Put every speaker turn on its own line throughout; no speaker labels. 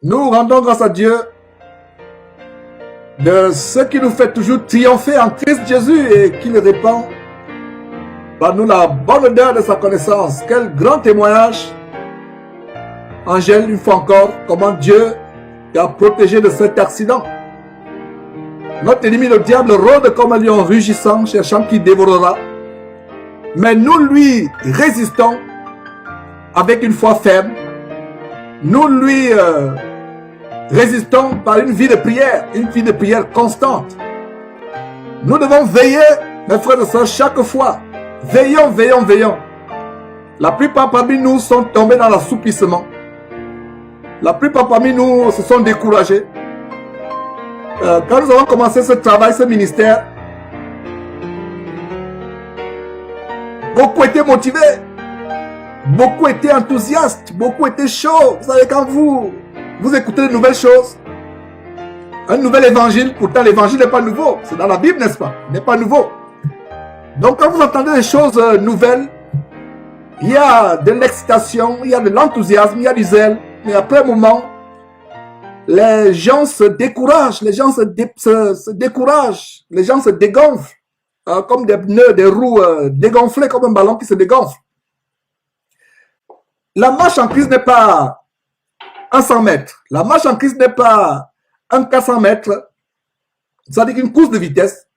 Nous rendons grâce à Dieu de ce qui nous fait toujours triompher en Christ Jésus et qui le répand par nous la bonne odeur de sa connaissance. Quel grand témoignage, Angèle, une fois encore, comment Dieu t'a protégé de cet accident. Notre ennemi, le diable, rôde comme un lion rugissant, cherchant qui dévorera. Mais nous lui résistons avec une foi ferme. Nous lui résistons par une vie de prière constante. Nous devons veiller, mes frères et sœurs, chaque fois. Veillons, veillons, veillons. La plupart parmi nous sont tombés dans l'assoupissement. La plupart parmi nous se sont découragés. Quand nous avons commencé ce travail, ce ministère, beaucoup étaient motivés, beaucoup étaient enthousiastes, beaucoup étaient chauds. Vous savez, quand vous écoutez de nouvelles choses, un nouvel évangile, pourtant l'évangile n'est pas nouveau, c'est dans la Bible, n'est-ce pas? Il n'est pas nouveau. Donc quand vous entendez des choses nouvelles, il y a de l'excitation, il y a de l'enthousiasme, il y a du zèle, mais après un moment, les gens se découragent, les gens se découragent, les gens se dégonflent, comme des pneus, des roues dégonflées, comme un ballon qui se dégonfle. La marche en Christ n'est pas un 100 mètres. La marche en Christ n'est pas un 400 mètres. C'est-à-dire une course de vitesse.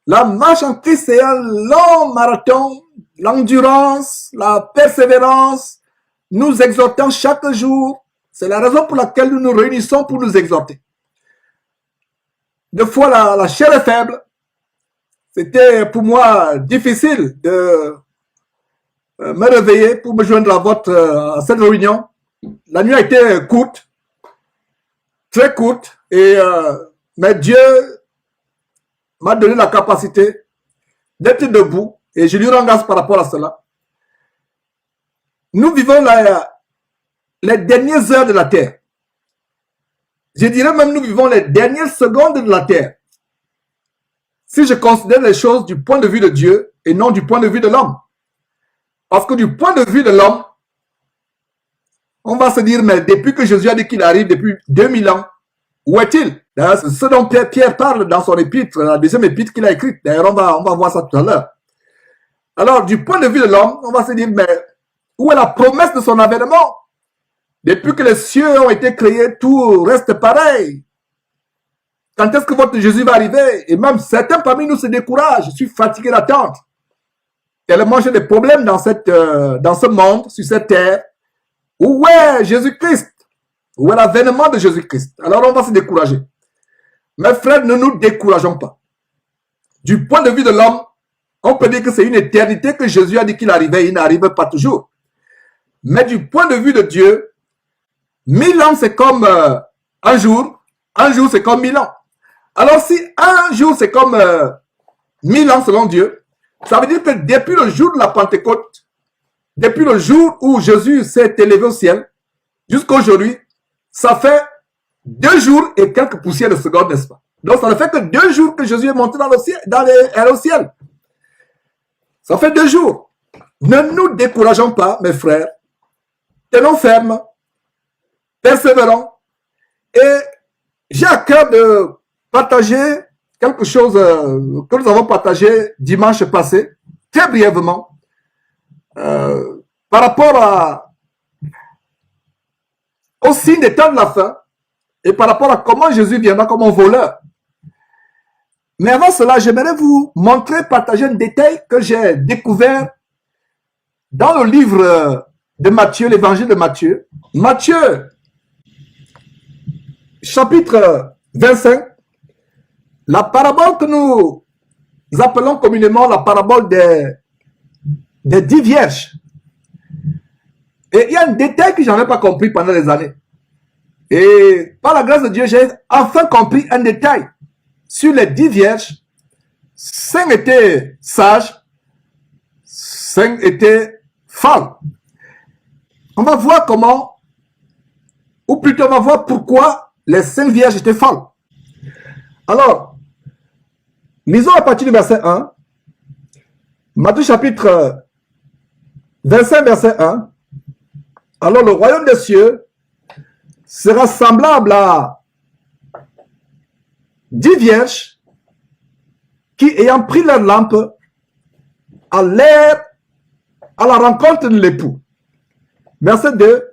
La marche en Christ, c'est un long marathon, l'endurance, la persévérance. Nous exhortons chaque jour. C'est la raison pour laquelle nous nous réunissons pour nous exhorter. Des fois, la chair est faible. C'était pour moi difficile de me réveiller pour me joindre à cette réunion. La nuit a été courte, très courte, mais Dieu m'a donné la capacité d'être debout et je lui rends grâce par rapport à cela. Nous vivons les dernières heures de la terre. Je dirais même nous vivons les dernières secondes de la terre. Si je considère les choses du point de vue de Dieu et non du point de vue de l'homme. Parce que du point de vue de l'homme, on va se dire, mais depuis que Jésus a dit qu'il arrive depuis 2000 ans, où est-il? C'est ce dont Pierre parle dans son épître, la deuxième épître qu'il a écrite. D'ailleurs, on va voir ça tout à l'heure. Alors, du point de vue de l'homme, on va se dire, mais où est la promesse de son avènement? Depuis que les cieux ont été créés, tout reste pareil. Quand est-ce que votre Jésus va arriver? Et même certains parmi nous se découragent. Je suis fatigué d'attendre. Tellement j'ai des problèmes dans ce monde, sur cette terre. Où est Jésus-Christ? Où est l'avènement de Jésus-Christ? Alors on va se décourager. Mes frères, ne nous décourageons pas. Du point de vue de l'homme, on peut dire que c'est une éternité que Jésus a dit qu'il arrivait. Il n'arrive pas toujours. Mais du point de vue de Dieu, 1000 ans c'est comme un jour c'est comme 1000 ans. Alors si un jour c'est comme 1000 ans selon Dieu, ça veut dire que depuis le jour de la Pentecôte, depuis le jour où Jésus s'est élevé au ciel, jusqu'à aujourd'hui, ça fait 2 jours et quelques poussières de secondes, n'est-ce pas? Donc ça ne fait que 2 jours que Jésus est monté dans le ciel, au ciel. Ça fait 2 jours. Ne nous décourageons pas, mes frères. Tenons ferme. Persévérons. Et j'ai à cœur de partager quelque chose que nous avons partagé dimanche passé, très brièvement, par rapport au signe des temps de la fin et par rapport à comment Jésus viendra comme un voleur. Mais avant cela, j'aimerais vous montrer, partager un détail que j'ai découvert dans le livre de Matthieu, l'évangile de Matthieu. Matthieu, chapitre 25, la parabole que nous appelons communément la parabole des 10 vierges. Et il y a un détail que je n'avais pas compris pendant des années. Et par la grâce de Dieu, j'ai enfin compris un détail. Sur les 10 vierges, 5 étaient sages, 5 étaient folles. On va voir comment, ou plutôt on va voir pourquoi les 5 vierges étaient folles. Alors, lisons à partir du verset 1, Matthieu chapitre 25, verset 1. Alors le royaume des cieux sera semblable à 10 vierges qui, ayant pris leur lampe, allèrent à la rencontre de l'époux. Verset 2.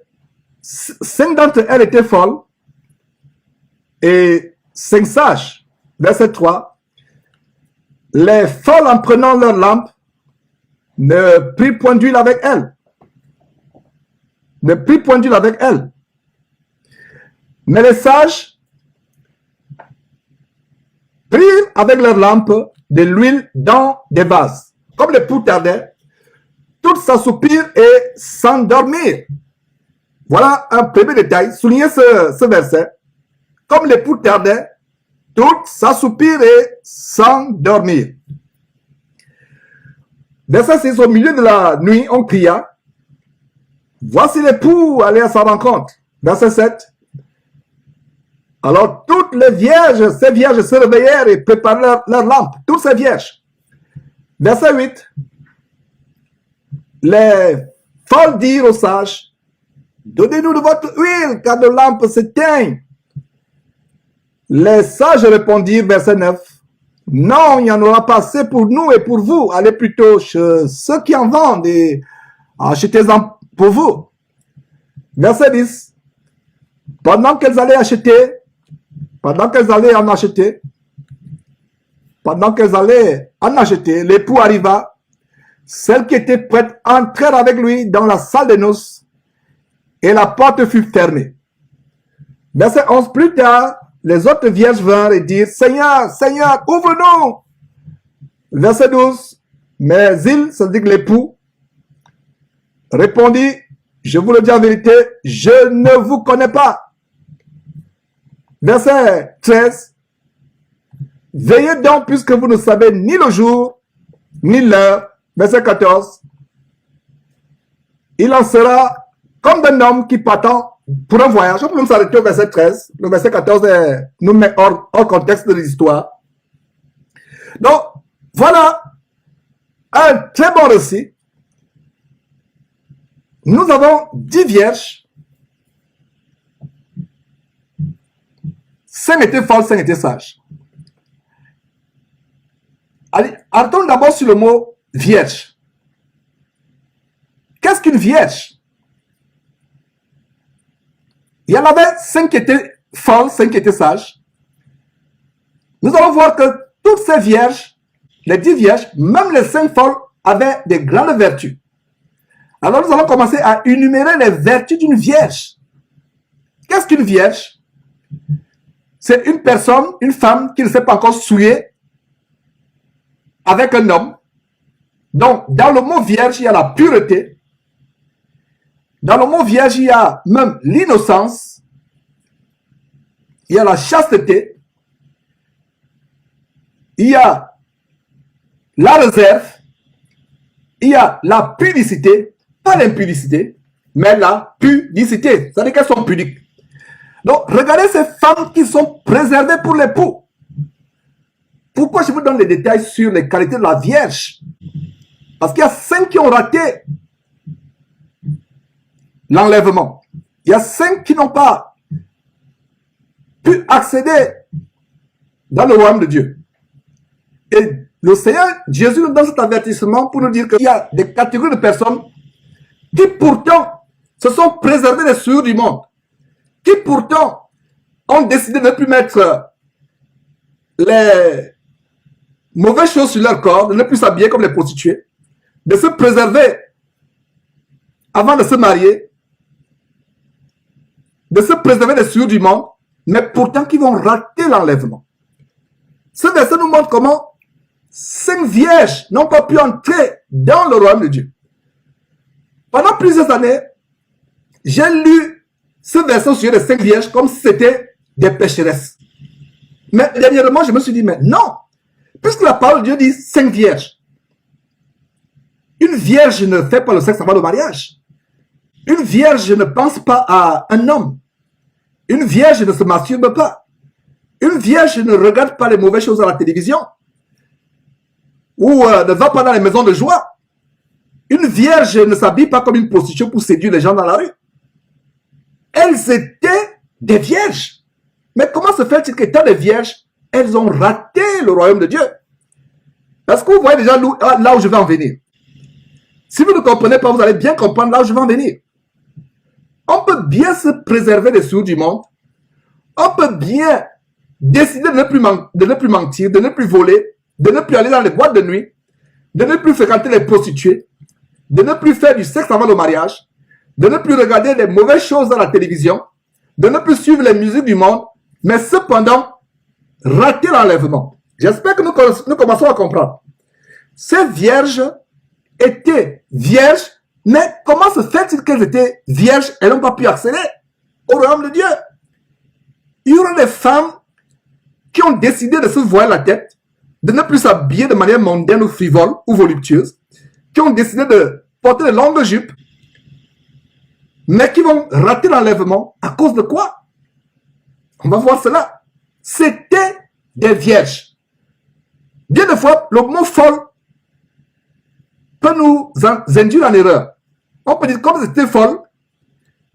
5 d'entre elles étaient folles et 5 sages. Verset 3. Les folles, en prenant leur lampe, ne prirent point d'huile avec elles. Ne prirent point d'huile avec elles. Mais les sages prirent avec leur lampe de l'huile dans des vases. Comme l'époux tardait, toutes s'assoupirent et s'endormirent. Voilà un premier détail. Soulignez ce verset. Comme l'époux tardait, toutes s'assoupirent et s'endormirent. Verset 6. Au milieu de la nuit, on cria. Voici l'époux aller à sa rencontre. Verset 7. Alors toutes les vierges, ces vierges se réveillèrent et préparèrent leur lampe. Toutes ces vierges. Verset 8. Les folles dirent aux sages, donnez-nous de votre huile, car nos lampes s'éteignent. Les sages répondirent, verset 9, non, il n'y en aura pas assez pour nous et pour vous. Allez plutôt chez ceux qui en vendent et achetez-en pour vous. Verset 10. Pendant qu'elles allaient en acheter, l'époux arriva. Celles qui étaient prêtes entrèrent avec lui dans la salle de noces et la porte fut fermée. Verset 11. Plus tard, les autres vierges vinrent et dirent, Seigneur, Seigneur, ouvre-nous. Verset 12. Mais il, c'est-à-dire l'époux, répondit, je vous le dis en vérité, je ne vous connais pas. Verset 13. Veillez donc puisque vous ne savez ni le jour, ni l'heure. Verset 14. Il en sera comme d'un homme qui partant pour un voyage. On peut même s'arrêter au verset 13. Le verset 14 nous met hors contexte de l'histoire. Donc, voilà un très bon récit. Nous avons 10 vierges. 5 étaient folles, 5 étaient sages. Allez, arrêtons d'abord sur le mot vierge. Qu'est-ce qu'une vierge? Il y en avait 5 qui étaient folles, 5 qui étaient sages. Nous allons voir que toutes ces vierges, les 10 vierges, même les 5 folles, avaient des grandes vertus. Alors nous allons commencer à énumérer les vertus d'une vierge. Qu'est-ce qu'une vierge? C'est une personne, une femme qui ne s'est pas encore souillée avec un homme. Donc, dans le mot vierge, il y a la pureté. Dans le mot vierge, il y a même l'innocence. Il y a la chasteté. Il y a la réserve. Il y a la pudicité. Pas l'impudicité, mais la pudicité. C'est-à-dire qu'elles sont pudiques. Donc, regardez ces femmes qui sont préservées pour l'époux. Pourquoi je vous donne les détails sur les qualités de la vierge? Parce qu'il y a 5 qui ont raté l'enlèvement. Il y a 5 qui n'ont pas pu accéder dans le royaume de Dieu. Et le Seigneur Jésus nous donne cet avertissement pour nous dire qu'il y a des catégories de personnes qui pourtant se sont préservées des souillures du monde, qui pourtant ont décidé de ne plus mettre les mauvaises choses sur leur corps, de ne plus s'habiller comme les prostituées, de se préserver avant de se marier, de se préserver des souillures du monde, mais pourtant qui vont rater l'enlèvement. Ce verset nous montre comment 5 vierges n'ont pas pu entrer dans le royaume de Dieu. Pendant plusieurs années, j'ai lu ce verset au sujet des 5 vierges comme si c'était des pécheresses. Mais dernièrement, je me suis dit, mais non, puisque la parole de Dieu dit 5 vierges, une vierge ne fait pas le sexe avant le mariage. Une vierge ne pense pas à un homme. Une vierge ne se masturbe pas. Une vierge ne regarde pas les mauvaises choses à la télévision. Ou ne va pas dans les maisons de joie. Une vierge ne s'habille pas comme une prostituée pour séduire les gens dans la rue. Elles étaient des vierges. Mais comment se fait-il qu'étant des vierges, elles ont raté le royaume de Dieu? Parce que vous voyez déjà là où je vais en venir. Si vous ne comprenez pas, vous allez bien comprendre là où je vais en venir. On peut bien se préserver des souillures du monde. On peut bien décider de ne plus mentir, de ne plus voler, de ne plus aller dans les boîtes de nuit, de ne plus fréquenter les prostituées, de ne plus faire du sexe avant le mariage, de ne plus regarder les mauvaises choses dans la télévision, de ne plus suivre les musiques du monde, mais cependant, rater l'enlèvement. J'espère que nous commençons à comprendre. Ces vierges étaient vierges, mais comment se fait-il qu'elles étaient vierges et n'ont pas pu accéder au royaume de Dieu? Il y aura des femmes qui ont décidé de se voiler la tête, de ne plus s'habiller de manière mondaine ou frivole ou voluptueuse, qui ont décidé de porter de longues jupes, mais qui vont rater l'enlèvement à cause de quoi? On va voir cela. C'était des vierges. Bien des fois, le mot folle peut nous induire en erreur. On peut dire comme c'était folle,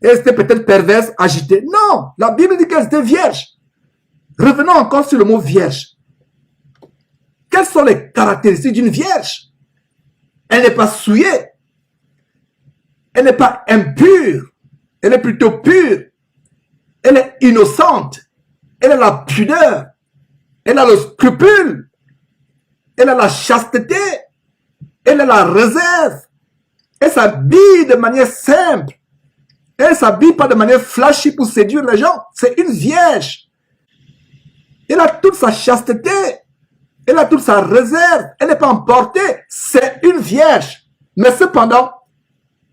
et c'était peut-être perverse, agitée. Non, la Bible dit qu'elle était vierge. Revenons encore sur le mot vierge. Quelles sont les caractéristiques d'une vierge? Elle n'est pas souillée. Elle n'est pas impure. Elle est plutôt pure. Elle est innocente. Elle a la pudeur. Elle a le scrupule. Elle a la chasteté. Elle a la réserve. Elle s'habille de manière simple. Elle ne s'habille pas de manière flashy pour séduire les gens. C'est une vierge. Elle a toute sa chasteté. Elle a toute sa réserve. Elle n'est pas emportée. C'est une vierge. Mais cependant,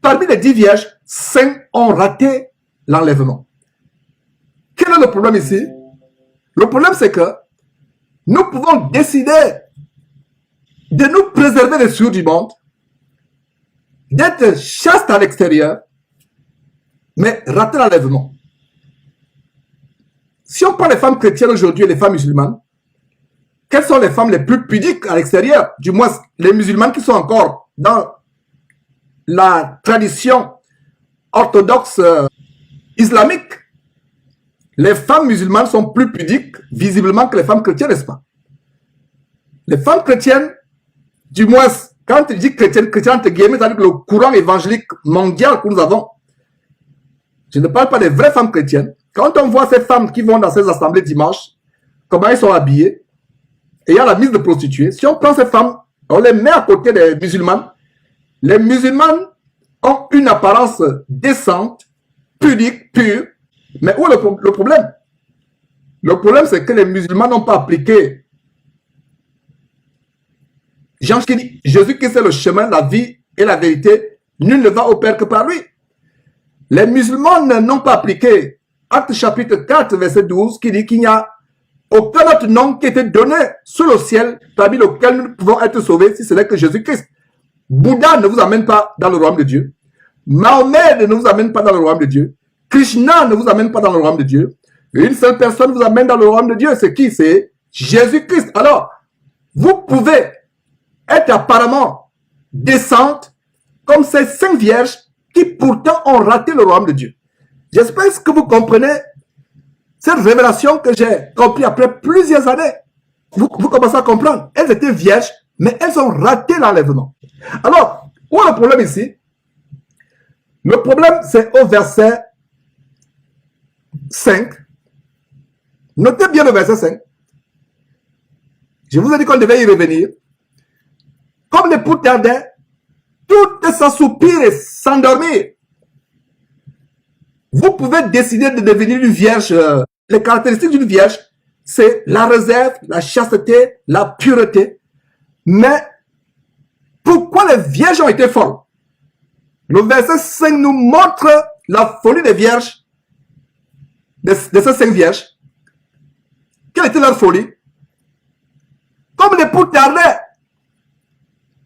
parmi les 10 vierges, 5 ont raté l'enlèvement. Quel est le problème ici? Le problème, c'est que nous pouvons décider de nous préserver des souillures du monde, d'être chaste à l'extérieur, mais rater l'enlèvement. Si on prend les femmes chrétiennes aujourd'hui et les femmes musulmanes, quelles sont les femmes les plus pudiques à l'extérieur? Du moins, les musulmanes qui sont encore dans la tradition orthodoxe islamique. Les femmes musulmanes sont plus pudiques, visiblement, que les femmes chrétiennes, n'est-ce pas? Les femmes chrétiennes, du moins, quand tu dis chrétienne, entre guillemets, c'est-à-dire que le courant évangélique mondial que nous avons, je ne parle pas des vraies femmes chrétiennes. Quand on voit ces femmes qui vont dans ces assemblées dimanche, comment elles sont habillées, et il y a la mise de prostituées, si on prend ces femmes, on les met à côté des musulmanes, les musulmanes ont une apparence décente, pudique, pure, mais où est le problème? Le problème, c'est que les musulmans n'ont pas appliqué Jean qui dit, Jésus-Christ est le chemin, la vie et la vérité, nul ne va au Père que par lui. Les musulmans n'ont pas appliqué Acte chapitre 4, verset 12, qui dit qu'il n'y a aucun autre nom qui a été donné sous le ciel parmi lequel nous pouvons être sauvés si ce n'est que Jésus-Christ. Bouddha ne vous amène pas dans le royaume de Dieu. Mahomet ne vous amène pas dans le royaume de Dieu. Krishna ne vous amène pas dans le royaume de Dieu. Une seule personne vous amène dans le royaume de Dieu. C'est qui? C'est Jésus-Christ. Alors, vous pouvez être apparemment décente comme ces 5 vierges qui pourtant ont raté le royaume de Dieu. J'espère que vous comprenez cette révélation que j'ai compris après plusieurs années. Vous commencez à comprendre. Elles étaient vierges, mais elles ont raté l'enlèvement. Alors, où est le problème ici? Le problème, c'est au verset 5. Notez bien le verset 5. Je vous ai dit qu'on devait y revenir. Comme l'époux tardait, tout s'assoupir et s'endormir. Vous pouvez décider de devenir une vierge. Les caractéristiques d'une vierge, c'est la réserve, la chasteté, la pureté. Mais pourquoi les vierges ont été folles? Le verset 5 nous montre la folie des vierges, de ces 5 vierges. Quelle était leur folie? Comme l'époux tardait,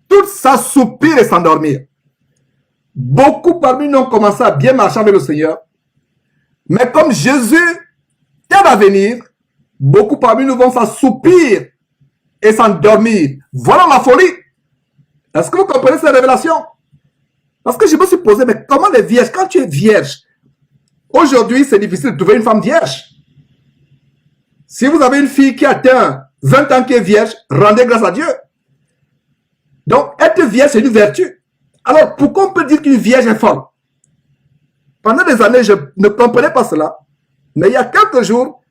toutes s'assoupir et s'endormir. Beaucoup parmi nous ont commencé à bien marcher avec le Seigneur. Mais comme Jésus tarde à venir, beaucoup parmi nous vont s'assoupir et s'endormir. Voilà la folie. Est-ce que vous comprenez cette révélation? Parce que je me suis posé, mais comment les vierges, quand tu es vierge, Aujourd'hui, c'est difficile de trouver une femme vierge. Si vous avez une fille qui atteint 20 ans qui est vierge, rendez grâce à Dieu. Donc, être vierge, c'est une vertu. Alors, pourquoi on peut dire qu'une vierge est folle? Pendant des années, je ne comprenais pas cela. Mais il y a quelques jours,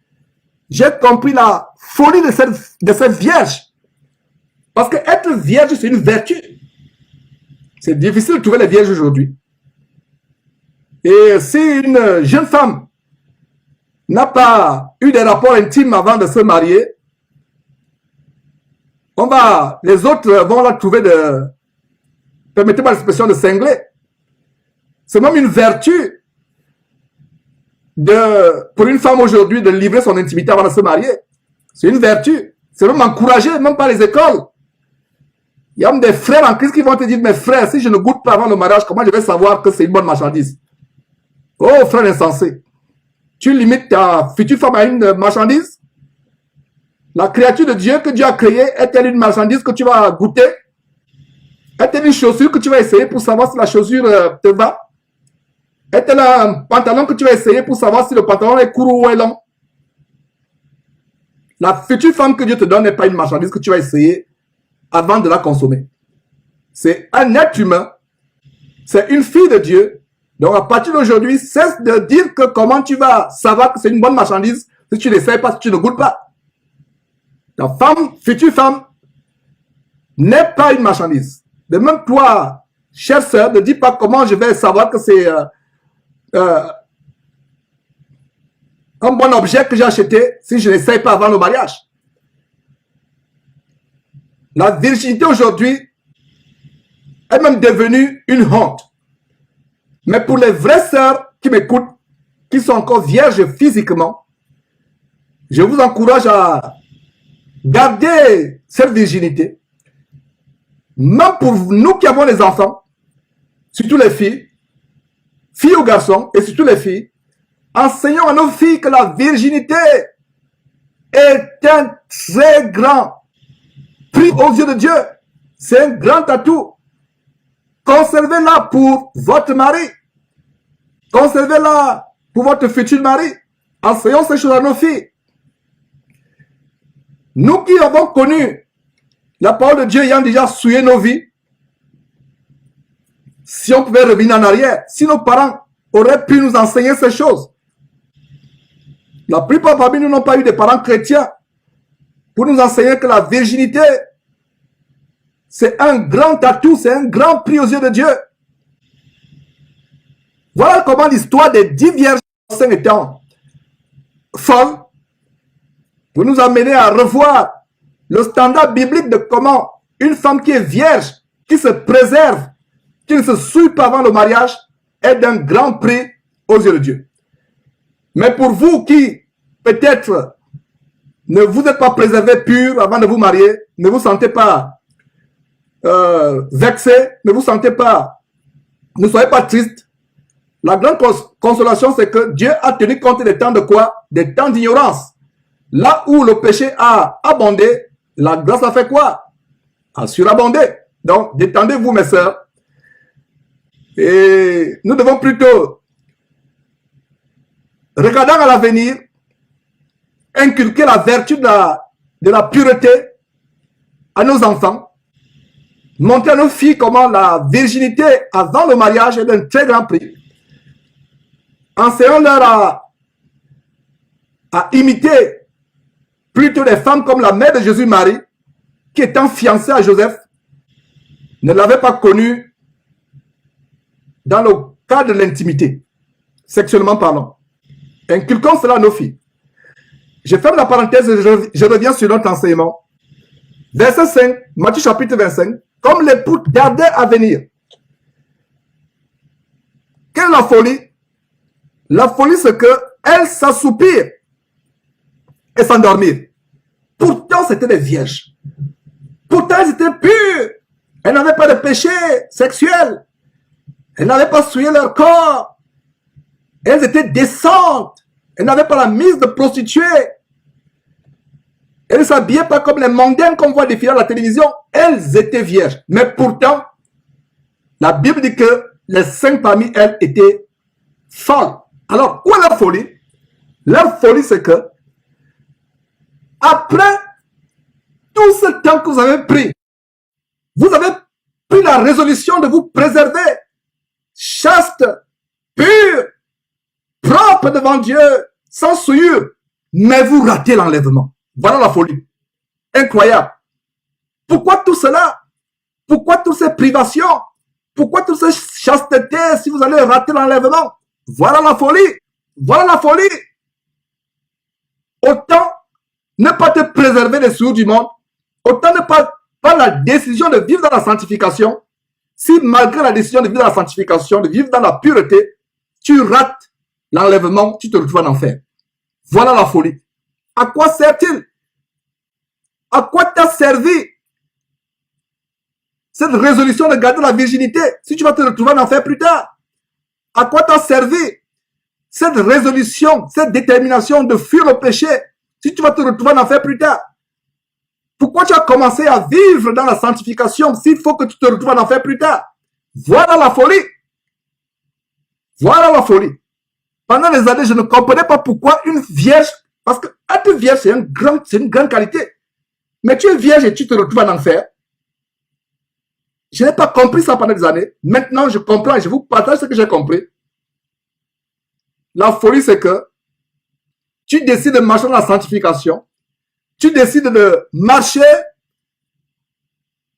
j'ai compris la folie de cette vierge. Parce que être vierge, c'est une vertu. C'est difficile de trouver les vierges aujourd'hui. Et si une jeune femme n'a pas eu des rapports intimes avant de se marier, les autres vont la trouver permettez-moi l'expression, de cinglé. C'est même une vertu pour une femme aujourd'hui de livrer son intimité avant de se marier. C'est une vertu. C'est même encouragé, même par les écoles. Il y a même des frères en Christ qui vont te dire, mes frères, si je ne goûte pas avant le mariage, comment je vais savoir que c'est une bonne marchandise? Oh, frère insensé. Tu limites ta future femme à une marchandise? La créature de Dieu que Dieu a créée, est-elle une marchandise que tu vas goûter? Est-elle une chaussure que tu vas essayer pour savoir si la chaussure te va? Est-elle un pantalon que tu vas essayer pour savoir si le pantalon est court ou est long? La future femme que Dieu te donne n'est pas une marchandise que tu vas essayer avant de la consommer. C'est un être humain. C'est une fille de Dieu. Donc à partir d'aujourd'hui, cesse de dire que comment tu vas savoir que c'est une bonne marchandise si tu n'essayes pas, si tu ne goûtes pas. Ta femme, future femme, n'est pas une marchandise. De même toi, chère sœur, ne dis pas comment je vais savoir que c'est un bon objet que j'ai acheté si je n'essaye pas avant le mariage. La virginité aujourd'hui est même devenue une honte. Mais pour les vraies sœurs qui m'écoutent, qui sont encore vierges physiquement, je vous encourage à garder cette virginité. Même pour nous qui avons les enfants, surtout les filles ou garçons, et surtout les filles, enseignons à nos filles que la virginité est un très grand prix aux yeux de Dieu. C'est un grand atout. Conservez-la pour votre mari. Conservez-la pour votre futur mari. Enseignons ces choses à nos filles. Nous qui avons connu la parole de Dieu ayant déjà souillé nos vies, si on pouvait revenir en arrière, si nos parents auraient pu nous enseigner ces choses. La plupart parmi nous n'ont pas eu des parents chrétiens pour nous enseigner que la virginité, c'est un grand atout, c'est un grand prix aux yeux de Dieu. Voilà comment l'histoire des 10 vierges étant folles, pour nous amener à revoir le standard biblique de comment une femme qui est vierge, qui se préserve, qui ne se souille pas avant le mariage, est d'un grand prix aux yeux de Dieu. Mais pour vous qui, peut-être, ne vous êtes pas préservé pur avant de vous marier, ne vous sentez pas vexé, ne soyez pas triste. La grande consolation, c'est que Dieu a tenu compte des temps de quoi? Des temps d'ignorance. Là où le péché a abondé, la grâce a fait quoi? A surabondé. Donc, détendez-vous, mes sœurs. Et nous devons plutôt, regardant à l'avenir, inculquer la vertu de la pureté à nos enfants. Montrer à nos filles comment la virginité avant le mariage est d'un très grand prix. Enseignons-leur à imiter plutôt des femmes comme la mère de Jésus-Marie, qui étant fiancée à Joseph, ne l'avait pas connu dans le cadre de l'intimité, sexuellement parlant. Inculquons cela à nos filles. Je ferme la parenthèse et je reviens sur notre enseignement. Verset 5, Matthieu chapitre 25. Comme l'époux tardait à venir. Quelle est la folie? La folie, c'est qu'elle s'assoupir et s'endormir. Pourtant, c'était des vierges. Pourtant, elles étaient pures. Elles n'avaient pas de péché sexuel. Elles n'avaient pas souillé leur corps. Elles étaient décentes. Elles n'avaient pas la mise de prostituées. Elles ne s'habillaient pas comme les mondaines qu'on voit défiler à la télévision. Elles étaient vierges. Mais pourtant, la Bible dit que les 5 parmi elles étaient folles. Alors, quoi leur folie? Leur folie, c'est que, après tout ce temps que vous avez pris, vous avez pris la résolution de vous préserver, chaste, pur, propre devant Dieu, sans souillure, mais vous ratez l'enlèvement. Voilà la folie. Incroyable. Pourquoi tout cela? Pourquoi toutes ces privations? Pourquoi toutes ces chastetés si vous allez rater l'enlèvement? Voilà la folie. Voilà la folie. Autant ne pas te préserver des souillures du monde, autant ne pas prendre la décision de vivre dans la sanctification. Si malgré la décision de vivre dans la sanctification, de vivre dans la pureté, tu rates l'enlèvement, tu te retrouves en enfer. Voilà la folie. À quoi sert-il? À quoi t'a servi cette résolution de garder la virginité si tu vas te retrouver en enfer plus tard? À quoi t'a servi cette résolution, cette détermination de fuir le péché si tu vas te retrouver en enfer plus tard? Pourquoi tu as commencé à vivre dans la sanctification s'il faut que tu te retrouves en enfer plus tard? Voilà la folie. Voilà la folie. Pendant des années, je ne comprenais pas pourquoi une vierge, parce que être vierge, c'est une grande qualité. Mais tu es vierge et tu te retrouves en enfer. Je n'ai pas compris ça pendant des années. Maintenant, je comprends et je vous partage ce que j'ai compris. La folie, c'est que tu décides de marcher dans la sanctification. Tu décides de marcher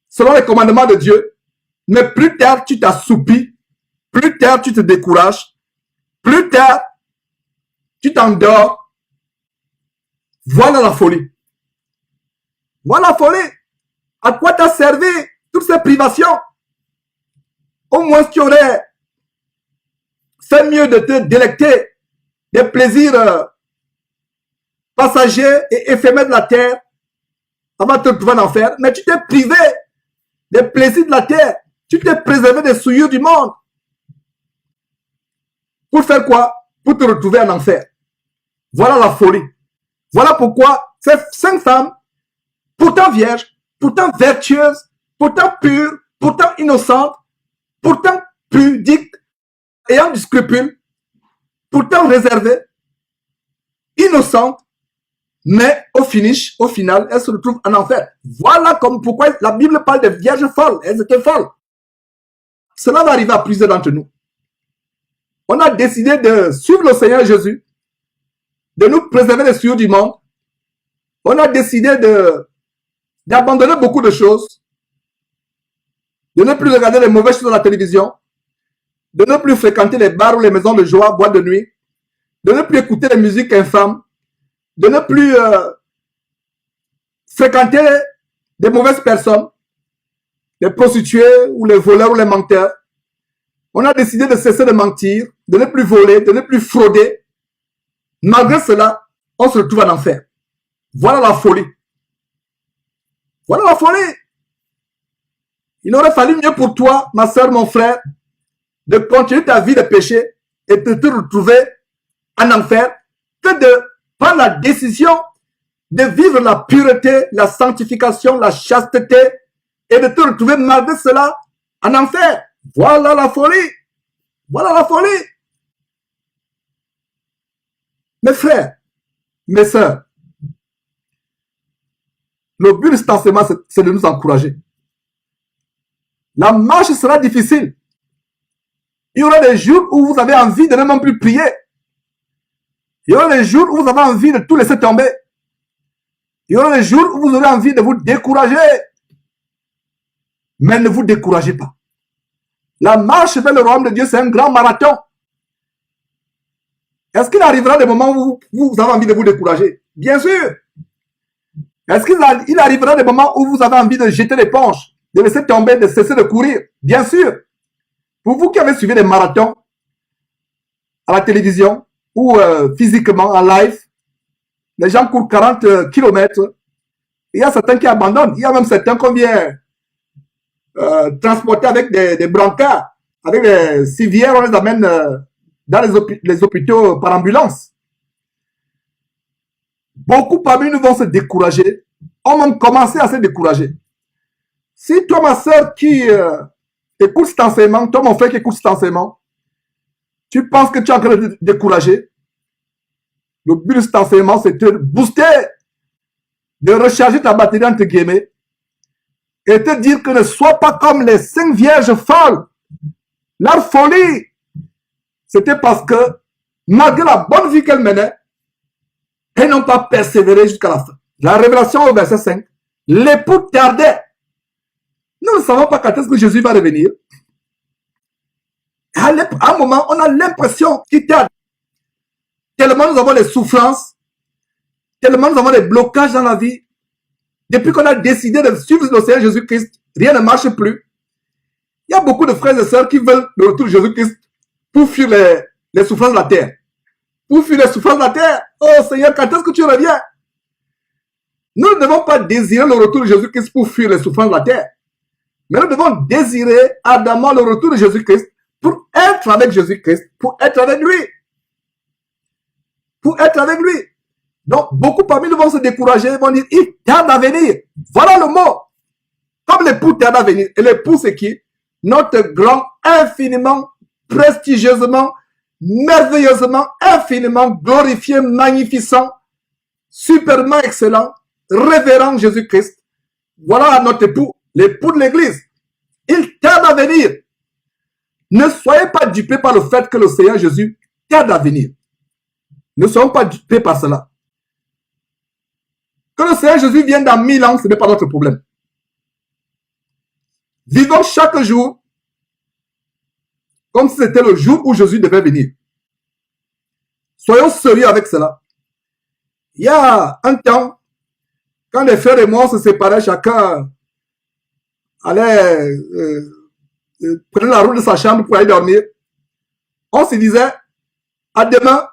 selon les commandements de Dieu. Mais plus tard, tu t'assoupis. Plus tard, tu te décourages. Plus tard, tu t'endors. Voilà la folie. Voilà la folie. À quoi t'as servi toutes ces privations? Au moins, tu aurais fait mieux de te délecter des plaisirs passagers et éphémères de la terre avant de te retrouver en enfer. Mais tu t'es privé des plaisirs de la terre. Tu t'es préservé des souillures du monde. Pour faire quoi? Pour te retrouver en enfer. Voilà la folie. Voilà pourquoi ces 5 femmes, pourtant vierges, pourtant vertueuses, pourtant pures, pourtant innocentes, pourtant pudiques, ayant du scrupule, pourtant réservées, innocentes, mais au final, elles se retrouvent en enfer. Voilà comme pourquoi la Bible parle de vierges folles. Elles étaient folles. Cela va arriver à plusieurs d'entre nous. On a décidé de suivre le Seigneur Jésus, de nous préserver des souillures du monde. On a décidé d'abandonner beaucoup de choses, de ne plus regarder les mauvaises choses à la télévision, de ne plus fréquenter les bars ou les maisons de joie, boîtes de nuit, de ne plus écouter les musiques infâmes, de ne plus fréquenter des mauvaises personnes, les prostituées ou les voleurs ou les menteurs. On a décidé de cesser de mentir, de ne plus voler, de ne plus frauder. Malgré cela, on se retrouve en enfer. Voilà la folie. Voilà la folie. Il aurait fallu mieux pour toi, ma soeur, mon frère, de continuer ta vie de péché et de te retrouver en enfer que de prendre la décision de vivre la pureté, la sanctification, la chasteté et de te retrouver malgré cela en enfer. Voilà la folie. Voilà la folie. Mes frères, mes sœurs, le but de cet enseignement, c'est de nous encourager. La marche sera difficile. Il y aura des jours où vous avez envie de ne même plus prier. Il y aura des jours où vous avez envie de tout laisser tomber. Il y aura des jours où vous aurez envie de vous décourager. Mais ne vous découragez pas. La marche vers le royaume de Dieu, c'est un grand marathon. Est-ce qu'il arrivera des moments où vous avez envie de vous décourager? Bien sûr. Est-ce qu'il arrivera des moments où vous avez envie de jeter l'éponge, de laisser tomber, de cesser de courir? Bien sûr. Pour vous qui avez suivi des marathons à la télévision ou physiquement en live, les gens courent 40 km. Il y a certains qui abandonnent. Il y a même certains qu'on vient transporter avec des brancards, avec des civières, on les amène dans les hôpitaux par ambulance. Beaucoup parmi nous vont se décourager, ont même commencé à se décourager. Si toi, ma soeur, qui écoute cet enseignement, toi, mon frère qui écoute cet enseignement, Tu penses que tu es en train de te décourager. Le but de cet enseignement, c'est de te booster, de recharger ta batterie entre guillemets et te dire que ne sois pas comme les 5 vierges folles. Leur folie, c'était parce que malgré la bonne vie qu'elles menaient, elles n'ont pas persévéré jusqu'à la fin. La révélation au verset 5, l'époux tardait. Nous ne savons pas quand est-ce que Jésus va revenir. À un moment, on a l'impression qu'il tarde. Tellement nous avons des souffrances, tellement nous avons des blocages dans la vie. Depuis qu'on a décidé de suivre le Seigneur Jésus-Christ, rien ne marche plus. Il y a beaucoup de frères et sœurs qui veulent le retour de Jésus-Christ pour fuir les souffrances de la terre. Pour fuir les souffrances de la terre. Oh Seigneur, quand est-ce que tu reviens? Nous ne devons pas désirer le retour de Jésus-Christ pour fuir les souffrances de la terre. Mais nous devons désirer ardemment le retour de Jésus-Christ pour être avec Jésus-Christ, pour être avec lui. Pour être avec lui. Donc, beaucoup parmi nous vont se décourager, vont dire, il tarde à venir. Voilà le mot. Comme l'époux tarde à venir. Et l'époux, c'est qui? Notre grand, infiniment, prestigieusement, merveilleusement, infiniment glorifié, magnificent, superment excellent, révérend Jésus-Christ. Voilà notre époux, l'époux de l'église. Il tarde à venir. Ne soyez pas dupés par le fait que le Seigneur Jésus tarde à venir. Ne soyons pas dupés par cela. Que le Seigneur Jésus vienne dans 1000 ans, ce n'est pas notre problème. Vivons chaque jour comme si c'était le jour où Jésus devait venir. Soyons sérieux avec cela. Il y a un temps, quand les frères et moi se séparaient, chacun allait prenait la route de sa chambre pour aller dormir. On se disait, à demain,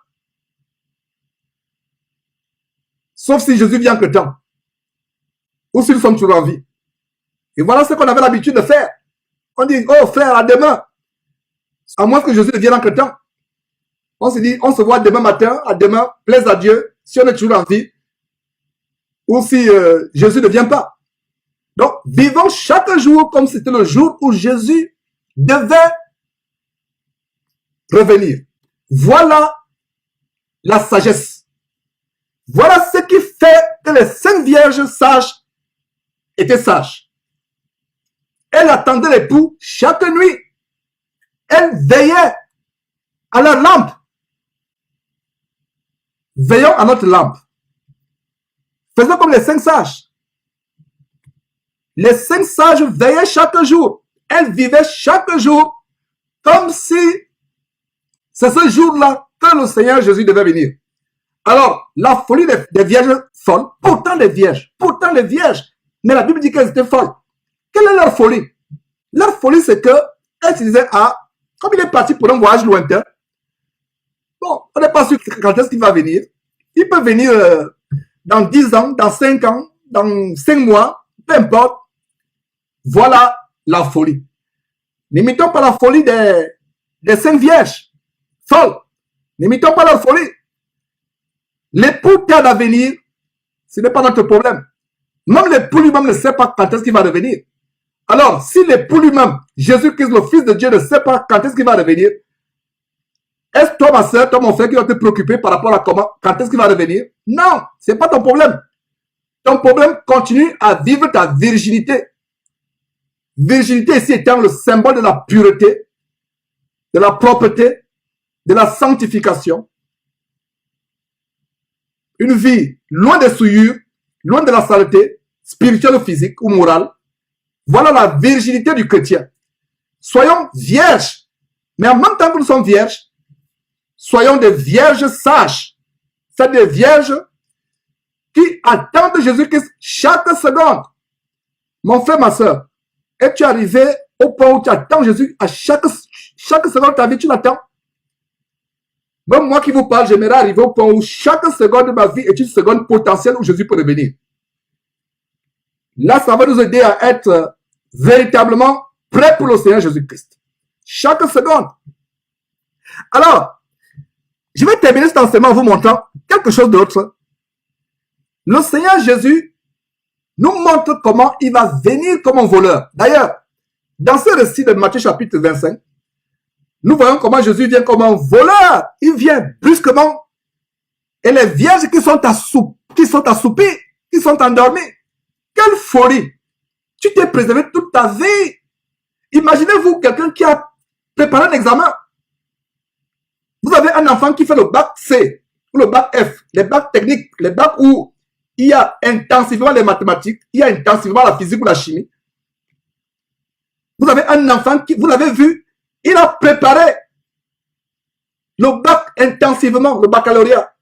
sauf si Jésus vient entre temps, ou si nous sommes toujours en vie. Et voilà ce qu'on avait l'habitude de faire. On dit, oh frère, à demain, à moins que Jésus ne vienne entre temps. On se dit, on se voit demain matin, à demain, plaise à Dieu, si on est toujours en vie, ou si Jésus ne vient pas. Donc, vivons chaque jour comme si c'était le jour où Jésus devait revenir. Voilà la sagesse. Voilà ce qui fait que les 5 vierges sages étaient sages. Elles attendaient l'époux chaque nuit. Elles veillaient à leur lampe. Veillons à notre lampe. Faisons comme les 5 sages. Les 5 sages veillaient chaque jour. Elles vivaient chaque jour comme si c'est ce jour-là que le Seigneur Jésus devait venir. Alors, la folie des vierges folles, pourtant les vierges, mais la Bible dit qu'elles étaient folles. Quelle est leur folie? Leur folie, c'est que elles se disaient, ah, comme il est parti pour un voyage lointain, bon, on n'est pas sûr quand est-ce qu'il va venir. Il peut venir dans 10 ans, dans 5 ans, dans 5 mois, peu importe. Voilà la folie. N'imitons pas la folie des 5 vierges folles. N'imitons pas leur folie. L'époux tarde à venir, ce n'est pas notre problème. Même l'époux lui-même ne sait pas quand est-ce qu'il va revenir. Alors, si l'époux lui-même, Jésus-Christ, le Fils de Dieu, ne sait pas quand est-ce qu'il va revenir, est-ce toi, ma soeur, toi, mon frère, qui doit te préoccuper par rapport à quand est-ce qu'il va revenir? Non, ce n'est pas ton problème. Ton problème, continue à vivre ta virginité. Virginité ici étant le symbole de la pureté, de la propreté, de la sanctification. Une vie loin des souillures, loin de la saleté, spirituelle ou physique ou morale. Voilà la virginité du chrétien. Soyons vierges, mais en même temps que nous sommes vierges, soyons des vierges sages. C'est des vierges qui attendent Jésus-Christ chaque seconde. Mon frère, ma soeur, es-tu arrivé au point où tu attends Jésus à chaque seconde de ta vie, tu l'attends? Même moi qui vous parle, j'aimerais arriver au point où chaque seconde de ma vie est une seconde potentielle où Jésus peut revenir. Là, ça va nous aider à être véritablement prêts pour le Seigneur Jésus-Christ. Chaque seconde. Alors, je vais terminer cet enseignement en vous montrant quelque chose d'autre. Le Seigneur Jésus nous montre comment il va venir comme un voleur. D'ailleurs, dans ce récit de Matthieu chapitre 25, Nous voyons comment Jésus vient comme un voleur. Il vient brusquement. Et les vierges qui sont assoupées, qui sont endormies. Quelle folie! Tu t'es préservé toute ta vie. Imaginez-vous quelqu'un qui a préparé un examen. Vous avez un enfant qui fait le bac C ou le bac F, les bacs techniques, les bacs où il y a intensivement les mathématiques, il y a intensivement la physique ou la chimie. Vous avez un enfant qui, vous l'avez vu, il a préparé le bac intensivement, le baccalauréat.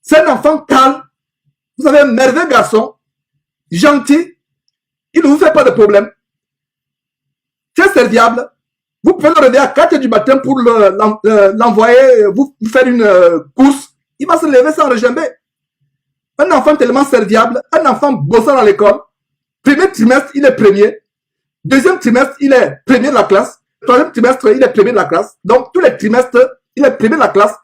C'est un enfant calme. Vous avez un merveilleux garçon, gentil. Il ne vous fait pas de problème. Très serviable. Vous pouvez le réveiller à 4 heures du matin pour l'envoyer, vous faire une course. Il va se lever sans regimber. Un enfant tellement serviable, un enfant bossant à l'école. Premier trimestre, il est premier. Deuxième trimestre, il est premier de la classe. Troisième trimestre, il est premier de la classe. Donc, tous les trimestres, il est premier de la classe.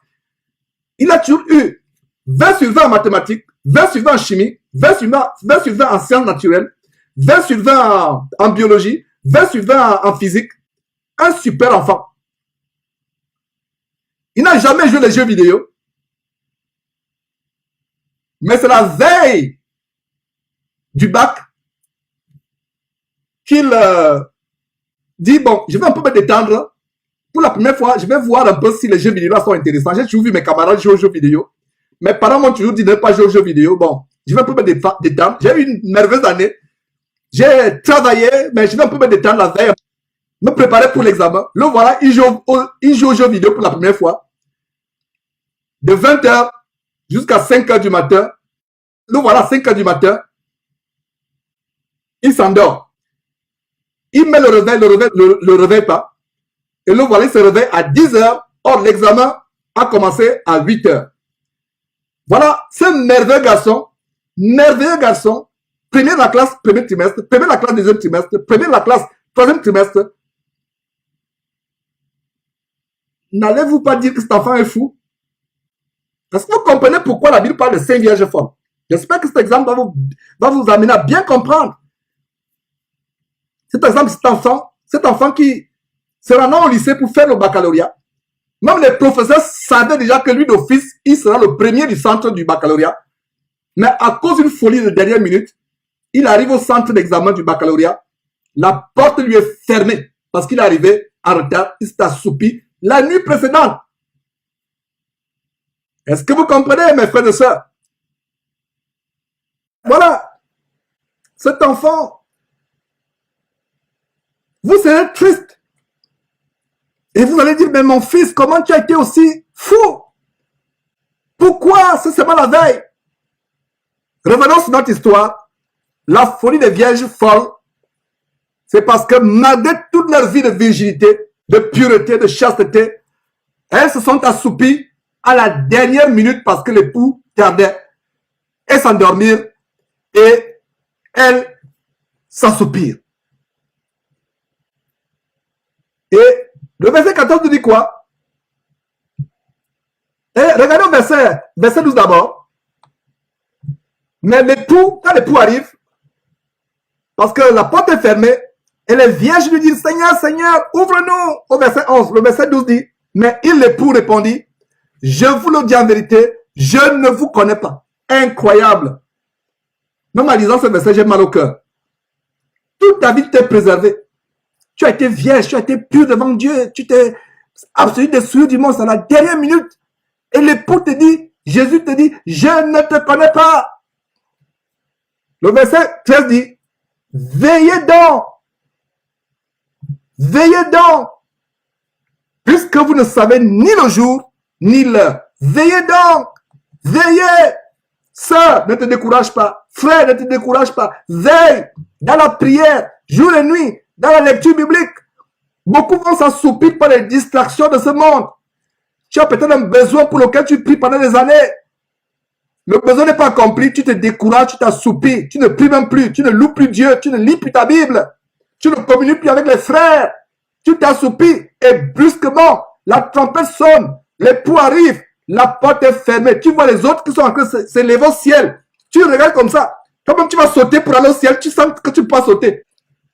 Il a toujours eu 20 sur 20 en mathématiques, 20 sur 20 en chimie, 20 sur 20 en sciences naturelles, 20 sur 20 en biologie, 20 sur 20 en physique. Un super enfant. Il n'a jamais joué les jeux vidéo. Mais c'est la veille du bac qu'il dit, bon, je vais un peu me détendre. Pour la première fois, je vais voir un peu si les jeux vidéo sont intéressants. J'ai toujours vu mes camarades jouer aux jeux vidéo. Mes parents m'ont toujours dit de ne pas jouer aux jeux vidéo. Bon, je vais un peu me détendre. J'ai eu une merveilleuse année. J'ai travaillé, mais je vais un peu me détendre la veille. Me préparer pour l'examen. Le voilà, il joue aux jeux vidéo pour la première fois. De 20h jusqu'à 5h du matin. Le voilà, 5h du matin. Il s'endort. Il met le réveil, le réveil pas. Et le voilà, il se réveille à 10h. Or, l'examen a commencé à 8h. Voilà, ce merveilleux garçon. Premier de la classe, premier trimestre. Premier de la classe, deuxième trimestre. Premier de la classe, troisième trimestre. N'allez-vous pas dire que cet enfant est fou? Est-ce que vous comprenez pourquoi la Bible parle de 5 vierges folles? J'espère que cet exemple va vous amener à bien comprendre. Cet exemple, cet enfant qui se rend au lycée pour faire le baccalauréat. Même les professeurs savaient déjà que lui d'office, il sera le premier du centre du baccalauréat. Mais à cause d'une folie de dernière minute, il arrive au centre d'examen du baccalauréat. La porte lui est fermée parce qu'il est arrivé en retard. Il s'est assoupi la nuit précédente. Est-ce que vous comprenez, mes frères et sœurs? Voilà. Cet enfant, vous serez triste. Et vous allez dire, mais mon fils, comment tu as été aussi fou? Pourquoi? C'est seulement la veille. Revenons sur notre histoire. La folie des vierges folles, c'est parce que malgré toute leur vie de virginité, de pureté, de chasteté, elles se sont assoupies à la dernière minute parce que l'époux tardait et s'endormir et elles s'assoupirent. Et le verset 14 nous dit quoi? Et regardez le verset 12 d'abord. Mais l'époux, quand l'époux arrive, parce que la porte est fermée, et les vierges lui disent, Seigneur, Seigneur, ouvre-nous. Au verset 11, le verset 12 dit, mais l'époux répondit, je vous le dis en vérité, je ne vous connais pas. Incroyable. Même en lisant ce verset, j'ai mal au cœur. Toute ta vie, tu t'es préservé. Tu as été vierge, tu as été pur devant Dieu, tu t'es absolument destruit du monde, c'est à la dernière minute. Et l'époux te dit, Jésus te dit, je ne te connais pas. Le verset 13 dit, veillez donc. Veillez donc. Puisque vous ne savez ni le jour, ni l'heure. Veillez donc. Veillez. Sœur, ne te décourage pas. Frère, ne te décourage pas. Veille dans la prière, jour et nuit, dans la lecture biblique. Beaucoup vont s'assoupir par les distractions de ce monde. Tu as peut-être un besoin pour lequel tu pries pendant des années. Le besoin n'est pas accompli, tu te décourages, tu t'assoupis, tu ne pries même plus, tu ne loues plus Dieu, tu ne lis plus ta Bible, tu ne communiques plus avec les frères, tu t'assoupis et brusquement, la trompette sonne, l'époux arrive, la porte est fermée, tu vois les autres qui sont en train de s'élever au ciel, tu regardes comme ça, toi-même tu vas sauter pour aller au ciel, tu sens que tu peux pas sauter,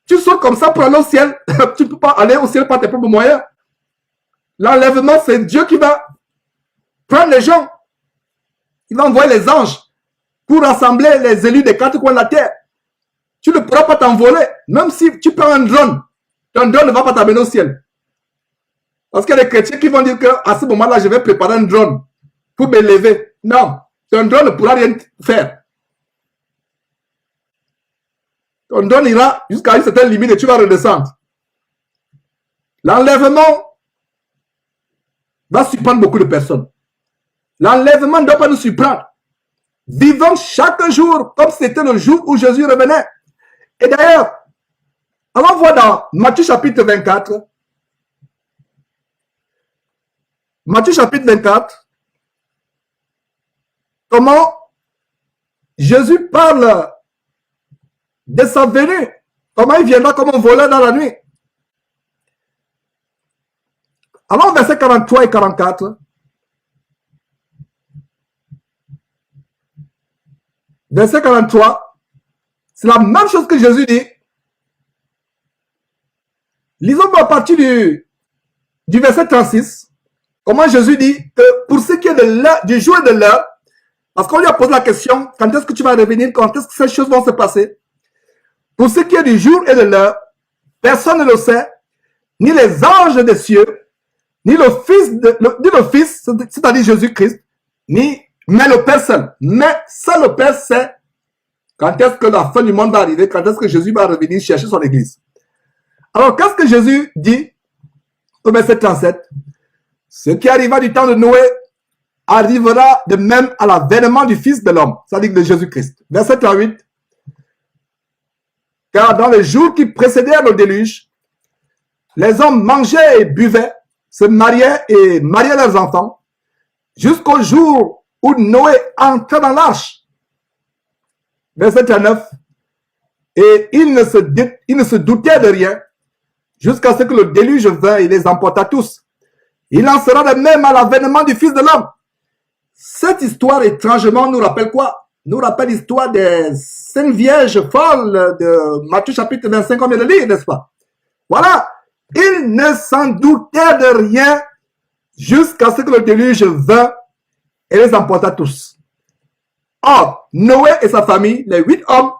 tu sautes comme ça pour aller au ciel, tu ne peux pas aller au ciel par tes propres moyens. L'enlèvement, c'est Dieu qui va prendre les gens. Il va envoyer les anges pour rassembler les élus des quatre coins de la terre. Tu ne pourras pas t'envoler. Même si tu prends un drone, ton drone ne va pas t'amener au ciel. Parce qu'il y a des chrétiens qui vont dire qu'à ce moment-là, je vais préparer un drone pour m'élever. Non, ton drone ne pourra rien faire. Ton drone ira jusqu'à une certaine limite et tu vas redescendre. L'enlèvement va surprendre beaucoup de personnes. L'enlèvement ne doit pas nous surprendre. Vivons chaque jour comme c'était le jour où Jésus revenait. Et d'ailleurs, allons voir dans Matthieu chapitre 24. Matthieu chapitre 24. Comment Jésus parle de sa venue. Comment il viendra comme un voleur dans la nuit. Alors, versets 43 et 44. Verset 43. C'est la même chose que Jésus dit. Lisons à partir du verset 36. Comment Jésus dit que pour ce qui est de l'heure, du jour et de l'heure, parce qu'on lui a posé la question, quand est-ce que tu vas revenir, quand est-ce que ces choses vont se passer? Pour ce qui est du jour et de l'heure, personne ne le sait, ni les anges des cieux, ni le Fils, c'est-à-dire Jésus-Christ, mais le Père seul. Mais seul le Père sait quand est-ce que la fin du monde va arriver, quand est-ce que Jésus va revenir chercher son église. Alors, qu'est-ce que Jésus dit au verset 37? Ce qui arriva du temps de Noé arrivera de même à l'avènement du Fils de l'homme, c'est-à-dire de Jésus-Christ. Verset 38. Car dans les jours qui précédèrent le déluge, les hommes mangeaient et buvaient, se mariaient et mariaient leurs enfants, jusqu'au jour où Noé entra dans l'arche. Verset 39. Et il ne se doutait de rien, jusqu'à ce que le déluge vint et les emporta tous. Il en sera de même à l'avènement du Fils de l'homme. Cette histoire, étrangement, nous rappelle quoi? Nous rappelle l'histoire des 5 vierges folles de Matthieu chapitre 25, comme vient de lire, n'est-ce pas? Voilà. Il ne s'en doutait de rien jusqu'à ce que le déluge vint et les emporta tous. Or, Noé et sa famille, les 8 hommes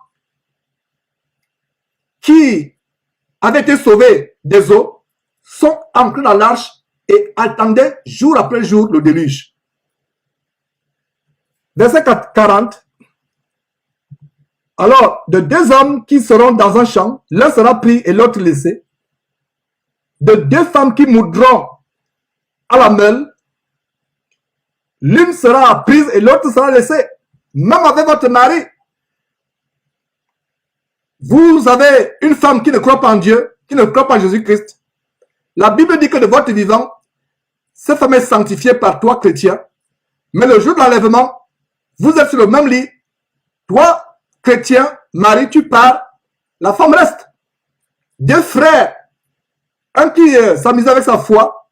qui avaient été sauvés des eaux, sont entrés dans l'arche et attendaient jour après jour le déluge. Verset 40. Alors, de 2 hommes qui seront dans un champ, l'un sera pris et l'autre laissé. De 2 femmes qui moudront à la meule, l'une sera prise et l'autre sera laissée. Même avec votre mari, vous avez une femme qui ne croit pas en Dieu, qui ne croit pas en Jésus-Christ. La Bible dit que de votre vivant, cette femme est sanctifiée par toi, chrétien. Mais le jour de l'enlèvement, vous êtes sur le même lit. Toi, chrétien, mari, tu pars, la femme reste. 2 frères, un qui s'amusait avec sa foi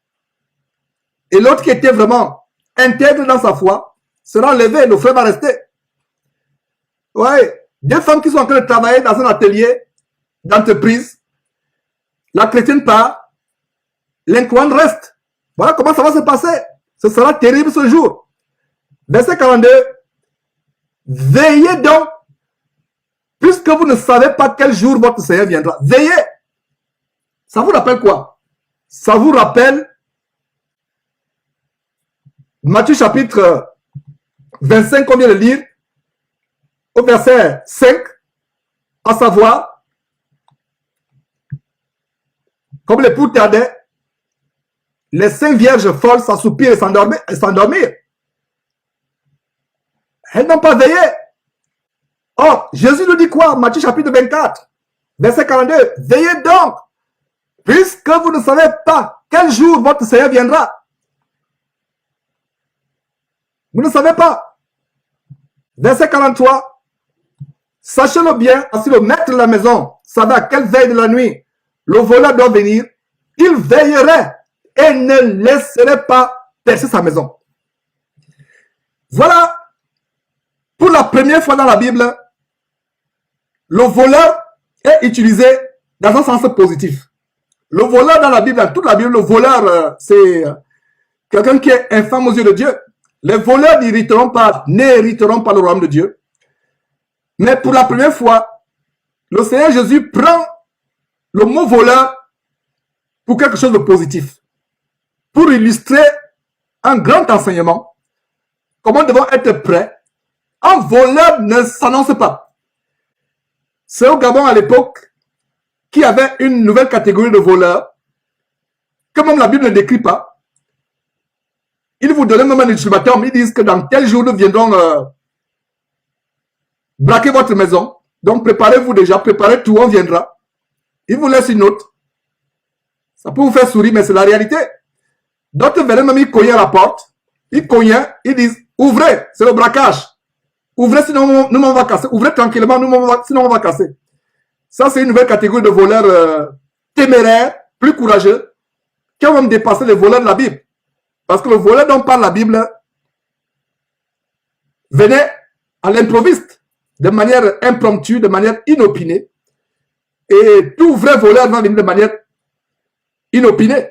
et l'autre qui était vraiment intègre dans sa foi, sera enlevé, le frère va rester. Ouais, 2 femmes qui sont en train de travailler dans un atelier d'entreprise, la chrétienne part, l'incroyante reste. Voilà comment ça va se passer. Ce sera terrible ce jour. Verset 42. Veillez donc, puisque vous ne savez pas quel jour votre Seigneur viendra. Veillez. Ça vous rappelle quoi? Ça vous rappelle Matthieu chapitre 25 qu'on vient de lire, au verset 5, à savoir, comme l'époux tardait, les 5 vierges folles s'assoupirent et s'endormirent. Elles n'ont pas veillé. Or, Jésus nous dit quoi? Matthieu chapitre 24, verset 42. Veillez donc, puisque vous ne savez pas quel jour votre Seigneur viendra. Vous ne savez pas. Verset 43. Sachez-le bien, si le maître de la maison savait à quelle veille de la nuit le voleur doit venir, il veillerait et ne laisserait pas percer sa maison. Voilà, pour la première fois dans la Bible, le voleur est utilisé dans un sens positif. Le voleur dans la Bible, dans toute la Bible, le voleur, c'est quelqu'un qui est infâme aux yeux de Dieu. Les voleurs n'hériteront pas le royaume de Dieu. Mais pour la première fois, le Seigneur Jésus prend le mot voleur pour quelque chose de positif. Pour illustrer un grand enseignement. Comment nous devons être prêts. Un voleur ne s'annonce pas. C'est au Gabon à l'époque qu'il y avait une nouvelle catégorie de voleurs que même la Bible ne décrit pas. Ils vous donnent même un ultimatum. Ils disent que dans tel jour, nous viendrons braquer votre maison. Donc préparez-vous déjà, préparez tout, on viendra. Ils vous laissent une note. Ça peut vous faire sourire, mais c'est la réalité. D'autres venaient même, ils cognaient à la porte. Ils cognaient, ils disent, ouvrez, c'est le braquage. Ouvrez, sinon nous on va casser. Ouvrez tranquillement, sinon on va casser. Ça, c'est une nouvelle catégorie de voleurs téméraires, plus courageux, qui ont même dépassé les voleurs de la Bible. Parce que le voleur dont parle la Bible venait à l'improviste, de manière impromptue, de manière inopinée. Et tout vrai voleur va venir de manière inopinée.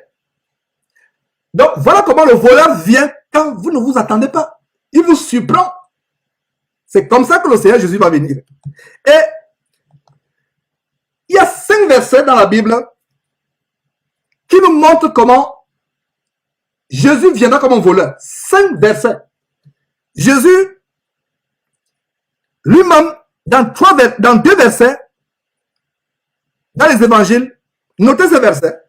Donc, voilà comment le voleur vient quand vous ne vous attendez pas. Il vous surprend. C'est comme ça que le Seigneur Jésus va venir. Et il y a 5 versets dans la Bible qui nous montrent comment Jésus viendra comme un voleur. 5 versets. Jésus, lui-même, dans 2 versets, dans les évangiles, notez ces versets.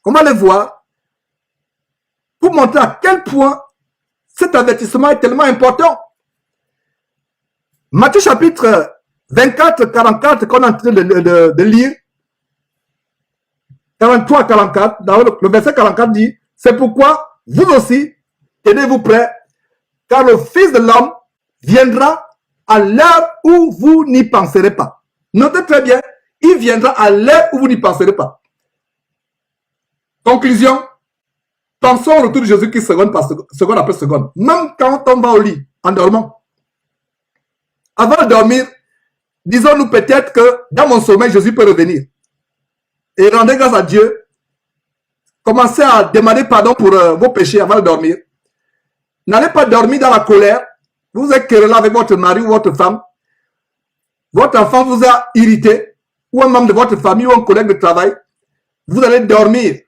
On va les voir pour montrer à quel point cet avertissement est tellement important. Matthieu chapitre 24, 44, qu'on est en train de lire, 43, 44, dans le verset 44 dit, c'est pourquoi vous aussi, tenez-vous prêts, car le Fils de l'homme viendra à l'heure où vous n'y penserez pas. Notez très bien, il viendra à l'heure où vous n'y penserez pas. Conclusion, pensons au retour de Jésus-Christ seconde après seconde. Même quand on va au lit, en dormant. Avant de dormir, disons-nous peut-être que dans mon sommeil, Jésus peut revenir. Et rendez grâce à Dieu. Commencez à demander pardon pour vos péchés avant de dormir. N'allez pas dormir dans la colère. Vous êtes querellé avec votre mari ou votre femme. Votre enfant vous a irrité. Ou un membre de votre famille ou un collègue de travail. Vous allez dormir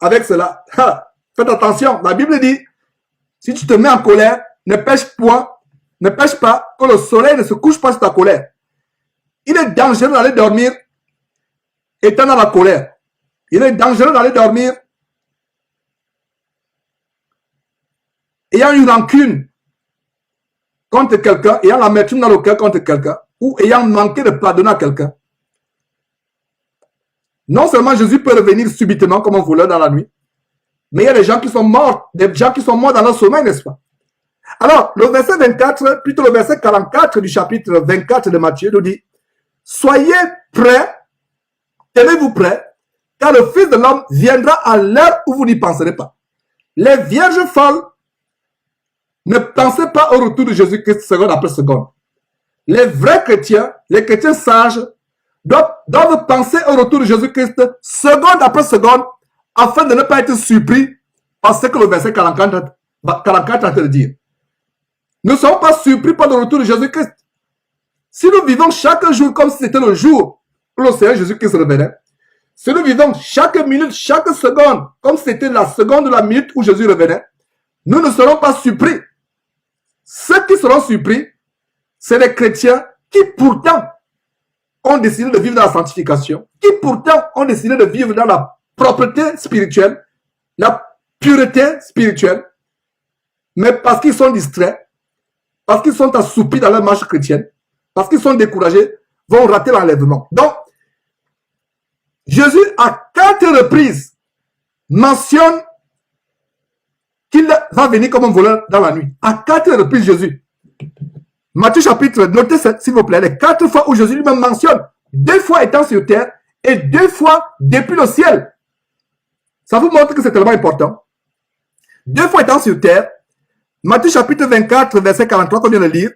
avec cela. Faites attention. La Bible dit, si tu te mets en colère, ne pêche pas que le soleil ne se couche pas sur ta colère. Il est dangereux d'aller dormir étant dans la colère. Il est dangereux d'aller dormir ayant une rancune contre quelqu'un, ayant l'amertume dans le cœur contre quelqu'un, ou ayant manqué de pardonner à quelqu'un. Non seulement Jésus peut revenir subitement comme un voleur dans la nuit, mais il y a des gens qui sont morts dans leur sommeil, n'est-ce pas? Alors, le verset 24, plutôt le verset 44 du chapitre 24 de Matthieu nous dit, soyez prêts, tenez-vous prêts, car le Fils de l'homme viendra à l'heure où vous n'y penserez pas. Les vierges folles, ne pensez pas au retour de Jésus-Christ seconde après seconde. Les vrais chrétiens, les chrétiens sages, doivent penser au retour de Jésus-Christ seconde après seconde, afin de ne pas être surpris par ce que le verset 44 est en train de dire. Nous ne sommes pas surpris par le retour de Jésus-Christ. Si nous vivons chaque jour comme si c'était le jour où le Seigneur Jésus-Christ revenait, si nous vivons chaque minute, chaque seconde, comme si c'était la seconde ou la minute où Jésus revenait, nous ne serons pas surpris. Ceux qui seront surpris, c'est les chrétiens qui pourtant ont décidé de vivre dans la sanctification, qui pourtant ont décidé de vivre dans la propreté spirituelle, la pureté spirituelle, mais parce qu'ils sont distraits, parce qu'ils sont assoupis dans leur marche chrétienne, parce qu'ils sont découragés, vont rater l'enlèvement. Donc, Jésus, à 4 reprises, mentionne qu'il va venir comme un voleur dans la nuit. À 4 reprises, Jésus. Matthieu chapitre, notez s'il vous plaît, les 4 fois où Jésus lui-même mentionne, 2 fois étant sur terre et 2 fois depuis le ciel. Ça vous montre que c'est tellement important. 2 fois étant sur terre, Matthieu chapitre 24, verset 43 qu'on vient de lire,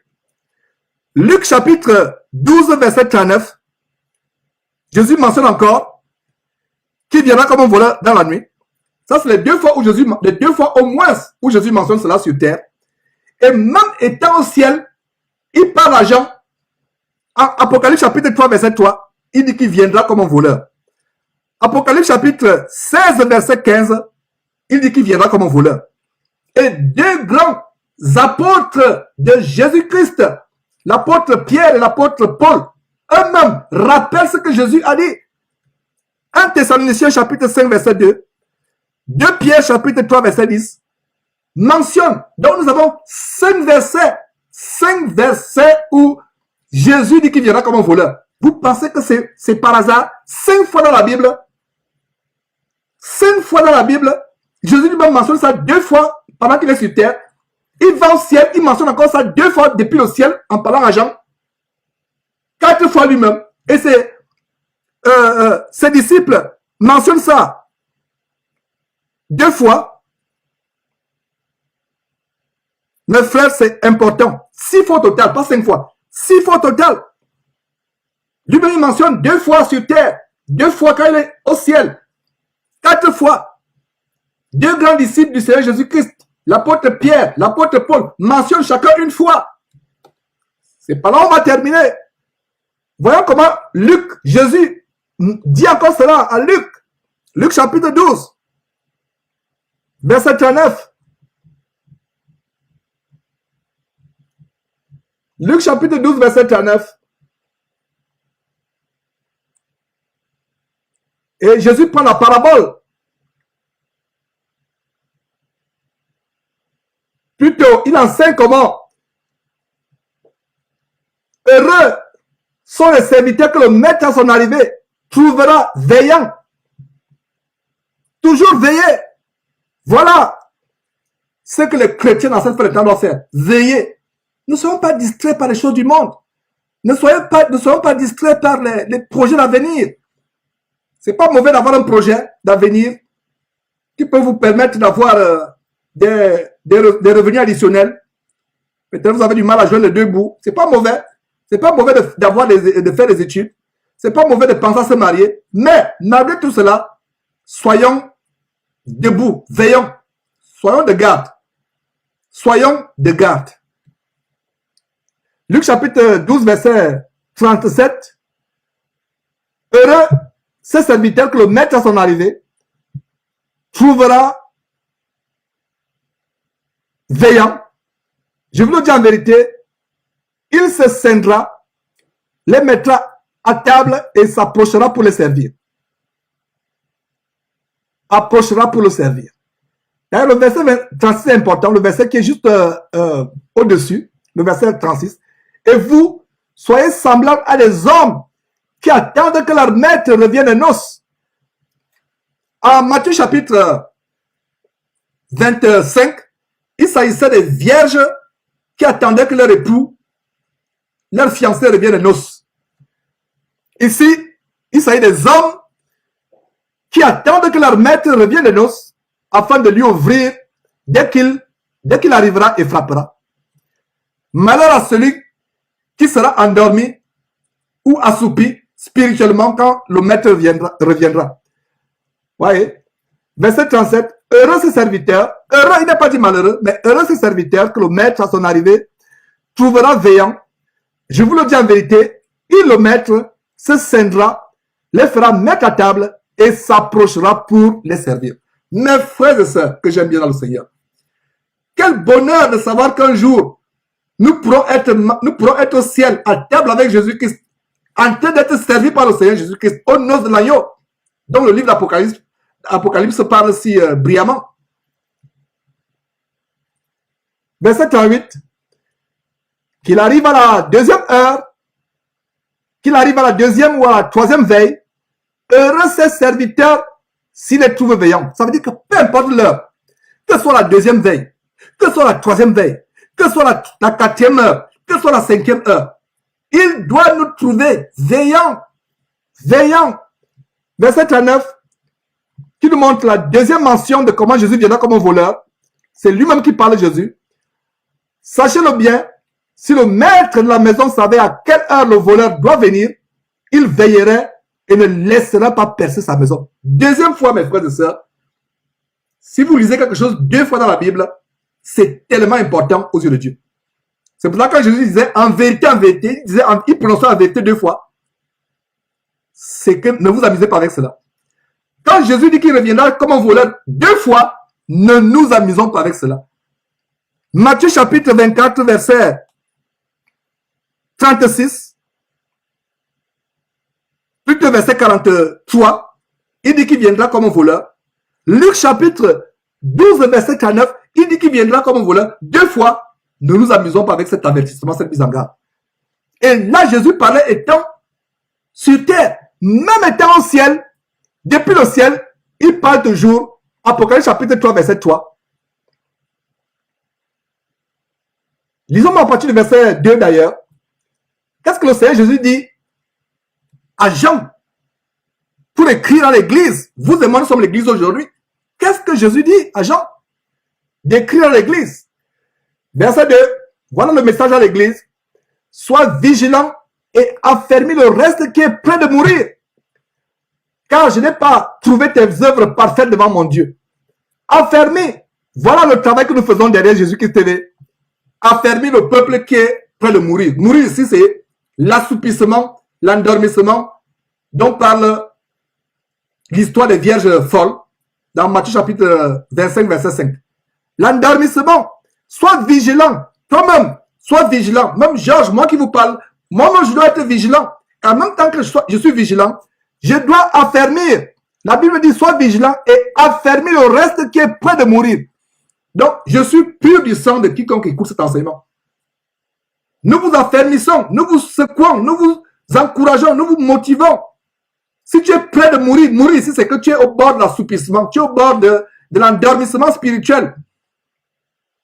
Luc chapitre 12, verset 39, Jésus mentionne encore qui viendra comme un voleur dans la nuit. Ça, c'est les deux fois au moins où Jésus mentionne cela sur terre. Et même étant au ciel, il parle à Jean. En Apocalypse chapitre 3, verset 3, il dit qu'il viendra comme un voleur. Apocalypse chapitre 16, verset 15, il dit qu'il viendra comme un voleur. Et deux grands apôtres de Jésus-Christ, l'apôtre Pierre et l'apôtre Paul, eux-mêmes rappellent ce que Jésus a dit. 1 Thessaloniciens chapitre 5, verset 2, 2 Pierre chapitre 3, verset 10, mentionne. Donc nous avons 5 versets où Jésus dit qu'il viendra comme un voleur. Vous pensez que c'est par hasard? 5 fois dans la Bible. 5 fois dans la Bible. Jésus lui-même mentionne ça 2 fois pendant qu'il est sur terre. Il va au ciel, il mentionne encore ça 2 fois depuis le ciel en parlant à Jean. 4 fois lui-même. Et ses disciples mentionnent ça 2 fois. Mes frères, c'est important. 6 fois au total, pas 5 fois. 6 fois au total. Lui-même, il mentionne 2 fois sur terre. 2 fois quand il est au ciel. 4 fois. 2 grands disciples du Seigneur Jésus-Christ, l'apôtre Pierre, l'apôtre Paul, mentionnent chacun une fois. C'est pas là on va terminer. Voyons comment Jésus dit encore cela à Luc. Luc chapitre 12, verset 39. Luc chapitre 12, verset 39. Et Jésus prend la parabole. Plutôt, il enseigne comment heureux sont les serviteurs que le maître à son arrivée trouvera veillant. Toujours veiller. Voilà ce que les chrétiens dans cette fin de temps doivent faire. Veiller. Ne soyons pas distraits par les choses du monde. Ne soyons pas distraits par les projets d'avenir. C'est pas mauvais d'avoir un projet d'avenir qui peut vous permettre d'avoir des revenus additionnels. Peut-être vous avez du mal à joindre les deux bouts. C'est pas mauvais. C'est pas mauvais de faire des études. C'est pas mauvais de penser à se marier. Mais malgré tout cela, soyons debout, veillons. Soyons de garde. Soyons de garde. Luc chapitre 12, verset 37. Heureux ce serviteur que le maître à son arrivée trouvera veillant. Je vous le dis en vérité, il se scindra, les mettra à table et s'approchera pour les servir. Approchera pour le servir. D'ailleurs, le verset 36 est important, le verset qui est juste au-dessus, le verset 36. Et vous, soyez semblables à des hommes qui attendent que leur maître revienne de noces. En Matthieu chapitre 25, il s'agissait des vierges qui attendaient que leur époux, leur fiancé revienne de noces. Ici, il s'agit des hommes qui attendent que leur maître revienne de noces afin de lui ouvrir dès qu'il arrivera et frappera. Malheur à celui qui sera endormi ou assoupi spirituellement quand le maître reviendra. Voyez, verset 37, heureux ce serviteur, heureux, il n'est pas dit malheureux, mais heureux ce serviteur que le maître à son arrivée trouvera veillant. Je vous le dis en vérité, le maître se scindra, les fera mettre à table et s'approchera pour les servir. Mes frères et sœurs que j'aime bien dans le Seigneur, quel bonheur de savoir qu'un jour, nous pourrons être au ciel, à table avec Jésus-Christ, en train d'être servis par le Seigneur Jésus-Christ, aux noces de l'agneau, dont le livre d'Apocalypse parle si brillamment. Verset 38, qu'il arrive à la deuxième heure, qu'il arrive à la deuxième ou à la troisième veille, heureux ses serviteurs s'il les trouve veillants. Ça veut dire que peu importe l'heure, que ce soit la deuxième veille, que ce soit la troisième veille, que ce soit la quatrième heure, que ce soit la cinquième heure, il doit nous trouver veillants. Veillants. Verset 39, qui nous montre la deuxième mention de comment Jésus viendra comme un voleur. C'est lui-même qui parle de Jésus. Sachez-le bien, si le maître de la maison savait à quelle heure le voleur doit venir, il veillerait et ne laisserait pas percer sa maison. Deuxième fois, mes frères et sœurs, si vous lisez quelque chose 2 fois dans la Bible, c'est tellement important aux yeux de Dieu. C'est pour ça que quand Jésus disait en vérité, il prononçait en vérité 2 fois. C'est que ne vous amusez pas avec cela. Quand Jésus dit qu'il reviendra comme un voleur 2 fois, ne nous amusons pas avec cela. Matthieu chapitre 24, verset 36, plutôt verset 43, il dit qu'il viendra comme un voleur. Luc chapitre 12, verset 49, il dit qu'il viendra comme un voleur 2 fois. Ne nous amusons pas avec cet avertissement, cette mise en garde. Et là, Jésus parlait étant sur terre, même étant au ciel, depuis le ciel, il parle toujours. Apocalypse chapitre 3, verset 3. Lisons à partir du verset 2 d'ailleurs. Qu'est-ce que le Seigneur Jésus dit à Jean pour écrire dans l'église? Vous et moi, nous sommes l'église aujourd'hui. Qu'est-ce que Jésus dit à Jean d'écrire dans l'église? Verset 2. Voilà le message à l'église. Sois vigilant et affermis le reste qui est près de mourir. Car je n'ai pas trouvé tes œuvres parfaites devant mon Dieu. Affermis. Voilà le travail que nous faisons derrière Jésus-Christ TV. Affermis le peuple qui est près de mourir. Mourir ici, c'est l'assoupissement, l'endormissement dont parle l'histoire des vierges folles dans Matthieu chapitre 25, verset 5. L'endormissement. Sois vigilant. Toi-même, sois vigilant. Même Georges, moi qui vous parle, moi-même, je dois être vigilant. En même temps que je suis vigilant, je dois affermir. La Bible dit, sois vigilant et affermir le reste qui est près de mourir. Donc, je suis pur du sang de quiconque écoute cet enseignement. Nous vous affermissons, nous vous secouons, nous vous encourageons, nous vous motivons. Si tu es près de mourir, mourir ici, c'est que tu es au bord de l'assoupissement, tu es au bord de l'endormissement spirituel.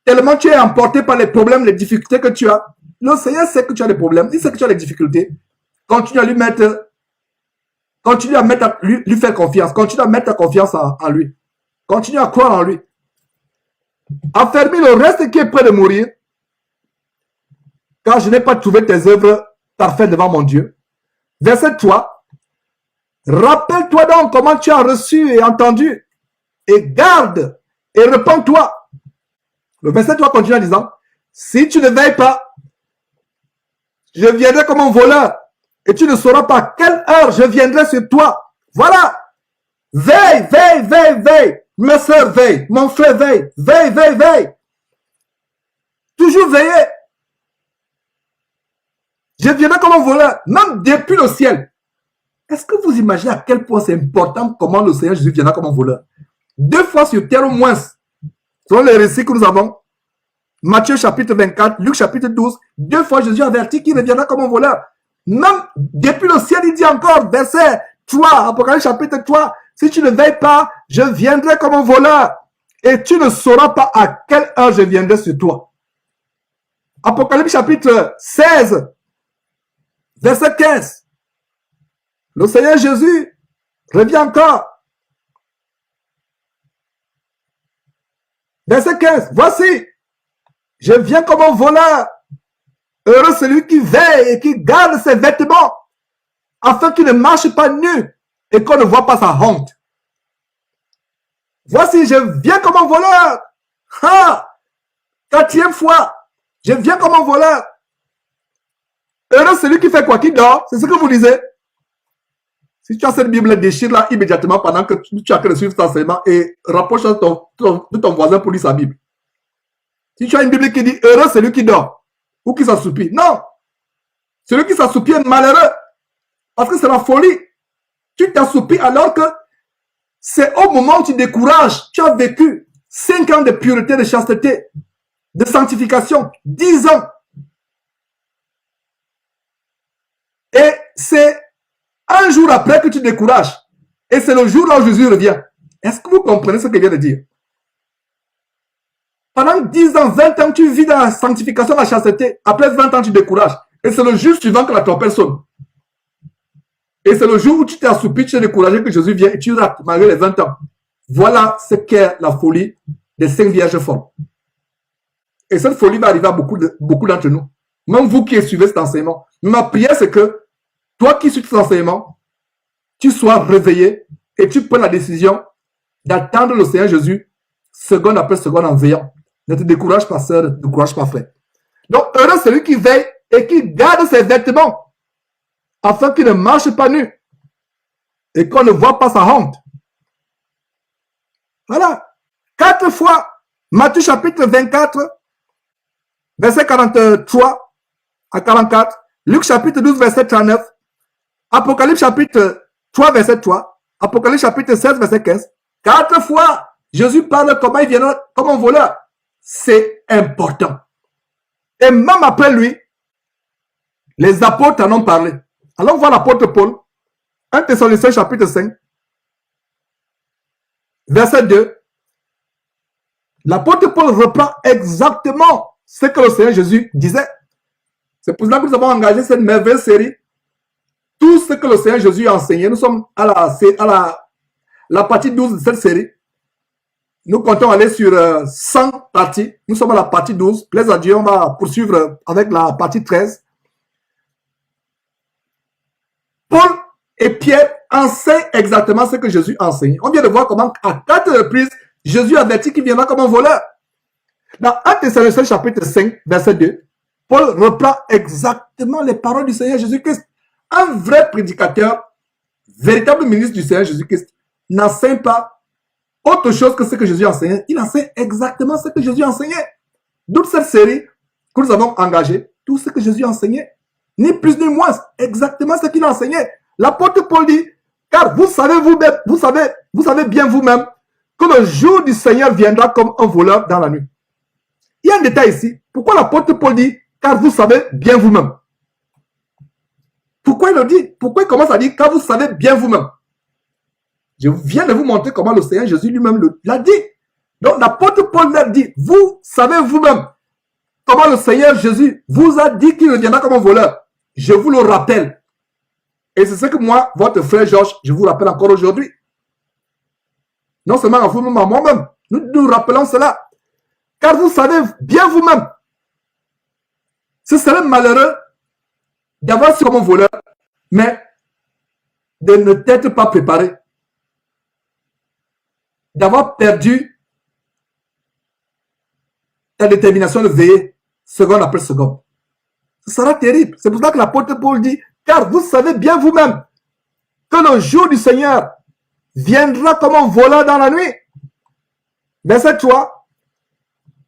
Tellement tu es emporté par les problèmes, les difficultés que tu as. Le Seigneur sait que tu as des problèmes, il sait que tu as des difficultés. Continue à lui mettre, continue à lui faire confiance, continue à mettre ta confiance en lui. Continue à croire en lui. Affermis le reste qui est près de mourir, car je n'ai pas trouvé tes œuvres parfaites devant mon Dieu. Verset 3. Rappelle-toi donc comment tu as reçu et entendu, et garde et repens-toi. Le verset 3 continue en disant, si tu ne veilles pas, je viendrai comme un voleur, et tu ne sauras pas à quelle heure je viendrai sur toi. Voilà. Veille, veille, veille, veille. Ma soeur veille, mon frère veille, veille, veille, veille. Toujours veiller. Je viendrai comme un voleur, même depuis le ciel. Est-ce que vous imaginez à quel point c'est important comment le Seigneur Jésus viendra comme un voleur? 2 fois sur terre au moins. Selon les récits que nous avons. Matthieu chapitre 24, Luc chapitre 12. 2 fois Jésus avertit qu'il reviendra comme un voleur. Même depuis le ciel, il dit encore, verset 3, Apocalypse chapitre 3. Si tu ne veilles pas, je viendrai comme un voleur. Et tu ne sauras pas à quelle heure je viendrai sur toi. Apocalypse chapitre 16, verset 15. Le Seigneur Jésus revient encore. Verset 15. Voici, je viens comme un voleur. Heureux celui qui veille et qui garde ses vêtements, afin qu'il ne marche pas nu et qu'on ne voit pas sa honte. Voici, je viens comme un voleur. Ah! 4e fois, je viens comme un voleur. Heureux celui qui fait quoi? Qui dort? C'est ce que vous lisez. Si tu as cette Bible, déchire-la immédiatement pendant que tu as que de suivre cet enseignement et rapproche de ton voisin pour lire sa Bible. Si tu as une Bible qui dit heureux celui qui dort ou qui s'assoupit. Non. Celui qui s'assoupit est malheureux. Parce que c'est la folie. Tu t'assoupis alors que c'est au moment où tu décourages. Tu as vécu 5 ans de pureté, de chasteté, de sanctification, 10 ans. Et c'est un jour après que tu décourages. Et c'est le jour là où Jésus revient. Est-ce que vous comprenez ce que je viens de dire? Pendant 10 ans, 20 ans, tu vis dans la sanctification, la chasteté. Après 20 ans, tu décourages. Et c'est le jour suivant que la trompette sonne. Et c'est le jour où tu t'es assoupi, tu t'es découragé que Jésus vient et tu rates malgré les 20 ans. Voilà ce qu'est la folie des 5 vierges folles. Et cette folie va arriver à beaucoup d'entre nous. Même vous qui suivez cet enseignement. Ma prière, c'est que toi qui suis cet enseignement, tu sois réveillé et tu prends la décision d'attendre le Seigneur Jésus seconde après seconde en veillant. Ne te décourage pas, sœur, ne te décourage pas, frère. Donc, heureux celui qui veille et qui garde ses vêtements afin qu'il ne marche pas nu et qu'on ne voit pas sa honte. Voilà. 4 fois, Matthieu chapitre 24, verset 43 à 44, Luc chapitre 12, verset 39, Apocalypse chapitre 3, verset 3, Apocalypse chapitre 16, verset 15. 4 fois, Jésus parle comment il viendra comme un voleur. C'est important. Et même après lui, les apôtres en ont parlé. Allons voir l'apôtre Paul, 1 Thessaloniciens chapitre 5, verset 2. L'apôtre Paul reprend exactement ce que le Seigneur Jésus disait. C'est pour cela que nous avons engagé cette merveilleuse série. Tout ce que le Seigneur Jésus a enseigné, nous sommes à la partie 12 de cette série. Nous comptons aller sur 100 parties. Nous sommes à la partie 12. Plaise à Dieu, on va poursuivre avec la partie 13. Paul et Pierre enseignent exactement ce que Jésus a enseigné. On vient de voir comment, à 4 reprises, Jésus avertit qu'il viendra comme un voleur. Dans 1 Thessaloniciens chapitre 5, verset 2, Paul reprend exactement les paroles du Seigneur Jésus-Christ. Un vrai prédicateur, véritable ministre du Seigneur Jésus-Christ, n'enseigne pas autre chose que ce que Jésus a enseigné. Il enseigne exactement ce que Jésus a enseigné. D'où cette série que nous avons engagée, tout ce que Jésus a enseigné. Ni plus ni moins, exactement ce qu'il a enseigné. L'apôtre Paul dit, car vous savez vous-même, vous savez bien vous-même que le jour du Seigneur viendra comme un voleur dans la nuit. Il y a un détail ici. Pourquoi l'apôtre Paul dit, car vous savez bien vous-même? Pourquoi il le dit? Pourquoi il commence à dire, car vous savez bien vous-même? Je viens de vous montrer comment le Seigneur Jésus lui-même l'a dit. Donc l'apôtre Paul leur dit, vous savez vous-même comment le Seigneur Jésus vous a dit qu'il reviendra comme un voleur. Je vous le rappelle. Et c'est ce que moi, votre frère Georges, je vous rappelle encore aujourd'hui. Non seulement à vous-même, à moi-même. Nous nous rappelons cela. Car vous savez bien vous-même. Ce serait malheureux d'avoir su comme un voleur, mais de ne t'être pas préparé. D'avoir perdu ta détermination de veiller seconde après seconde. Ce sera terrible. C'est pour ça que l'apôtre Paul dit, car vous savez bien vous-même que le jour du Seigneur viendra comme un voleur dans la nuit. Verset 3.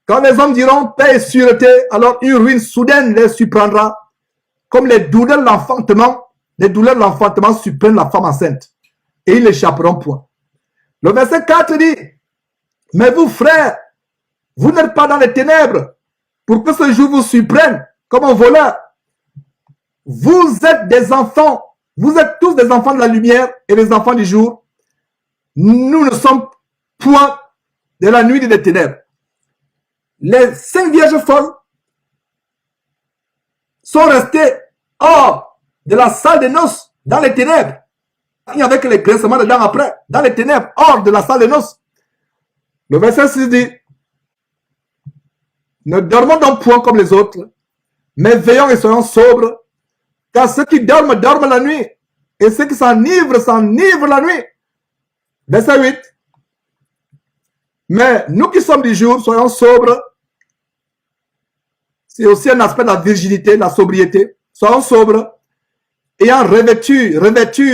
Quand les hommes diront paix et sûreté, alors une ruine soudaine les surprendra, comme les douleurs de l'enfantement surprennent la femme enceinte, et ils n'échapperont point. Le verset 4 dit, mais vous frères, vous n'êtes pas dans les ténèbres, pour que ce jour vous surprenne comme un voleur. Vous êtes des enfants, vous êtes tous des enfants de la lumière et des enfants du jour. Nous ne sommes point de la nuit et des ténèbres. Les 5 vierges folles sont restées hors de la salle de noces, dans les ténèbres. Il n'y avait que les graissements dedans après, dans les ténèbres, hors de la salle de noces. Le verset 6 dit, ne dormons donc point comme les autres, mais veillons et soyons sobres, car ceux qui dorment, dorment la nuit, et ceux qui s'enivrent, s'enivrent la nuit. Verset 8. Mais nous qui sommes du jour, soyons sobres. C'est aussi un aspect de la virginité, de la sobriété. Soyons sobres, ayant revêtu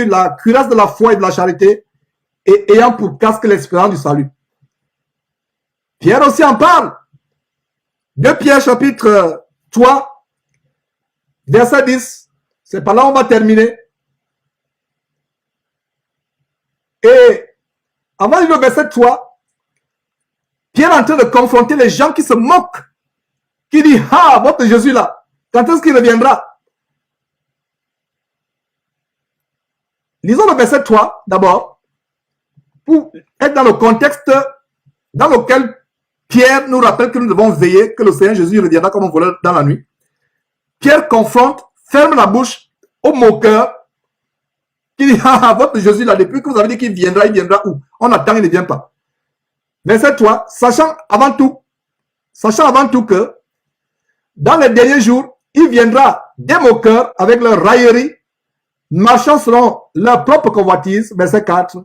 la cuirasse de la foi et de la charité, et ayant pour casque l'espérance du salut. Pierre aussi en parle. 2 Pierre chapitre 3, verset 10. C'est par là on va terminer. Et avant le verset 3, Pierre est en train de confronter les gens qui se moquent, qui disent, ah, votre Jésus là, quand est-ce qu'il reviendra? Lisons le verset 3 d'abord, pour être dans le contexte dans lequel Pierre nous rappelle que nous devons veiller, que le Seigneur Jésus reviendra comme un voleur dans la nuit. Pierre confronte, ferme la bouche au moqueur, qui dit, ah, votre Jésus là, depuis que vous avez dit qu'il viendra, il viendra où? On attend, il ne vient pas. Verset 3, sachant avant tout que dans les derniers jours, il viendra des moqueurs avec leur raillerie, marchant selon leur propre convoitise. Verset 4.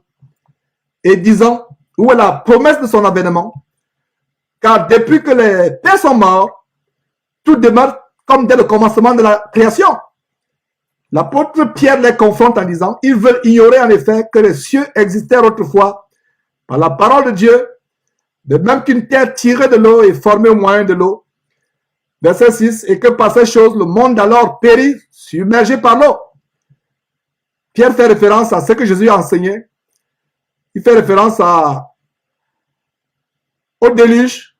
et disant, où est la promesse de son avènement, car depuis que les pères sont morts, tout demeure comme dès le commencement de la création. L'apôtre Pierre les confronte en disant, ils veulent ignorer en effet que les cieux existèrent autrefois par la parole de Dieu, de même qu'une terre tirée de l'eau est formée au moyen de l'eau. Verset 6, et que par ces choses, le monde alors périt, submergé par l'eau. Pierre fait référence à ce que Jésus a enseigné. Il fait référence au déluge,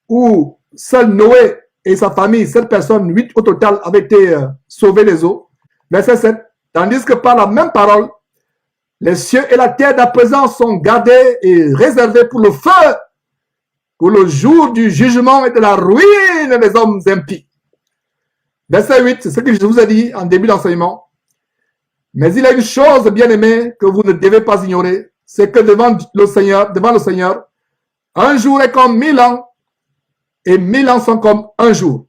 où seul Noé et sa famille, 7 personnes, 8 au total, avaient été sauvés des eaux. Verset 7, tandis que par la même parole, les cieux et la terre d'à présent sont gardés et réservés pour le feu, pour le jour du jugement et de la ruine des hommes impies. Verset 8, c'est ce que je vous ai dit en début d'enseignement. Mais il y a une chose, bien aimée, que vous ne devez pas ignorer, c'est que devant le Seigneur, un jour est comme 1000 ans, et 1000 ans sont comme un jour.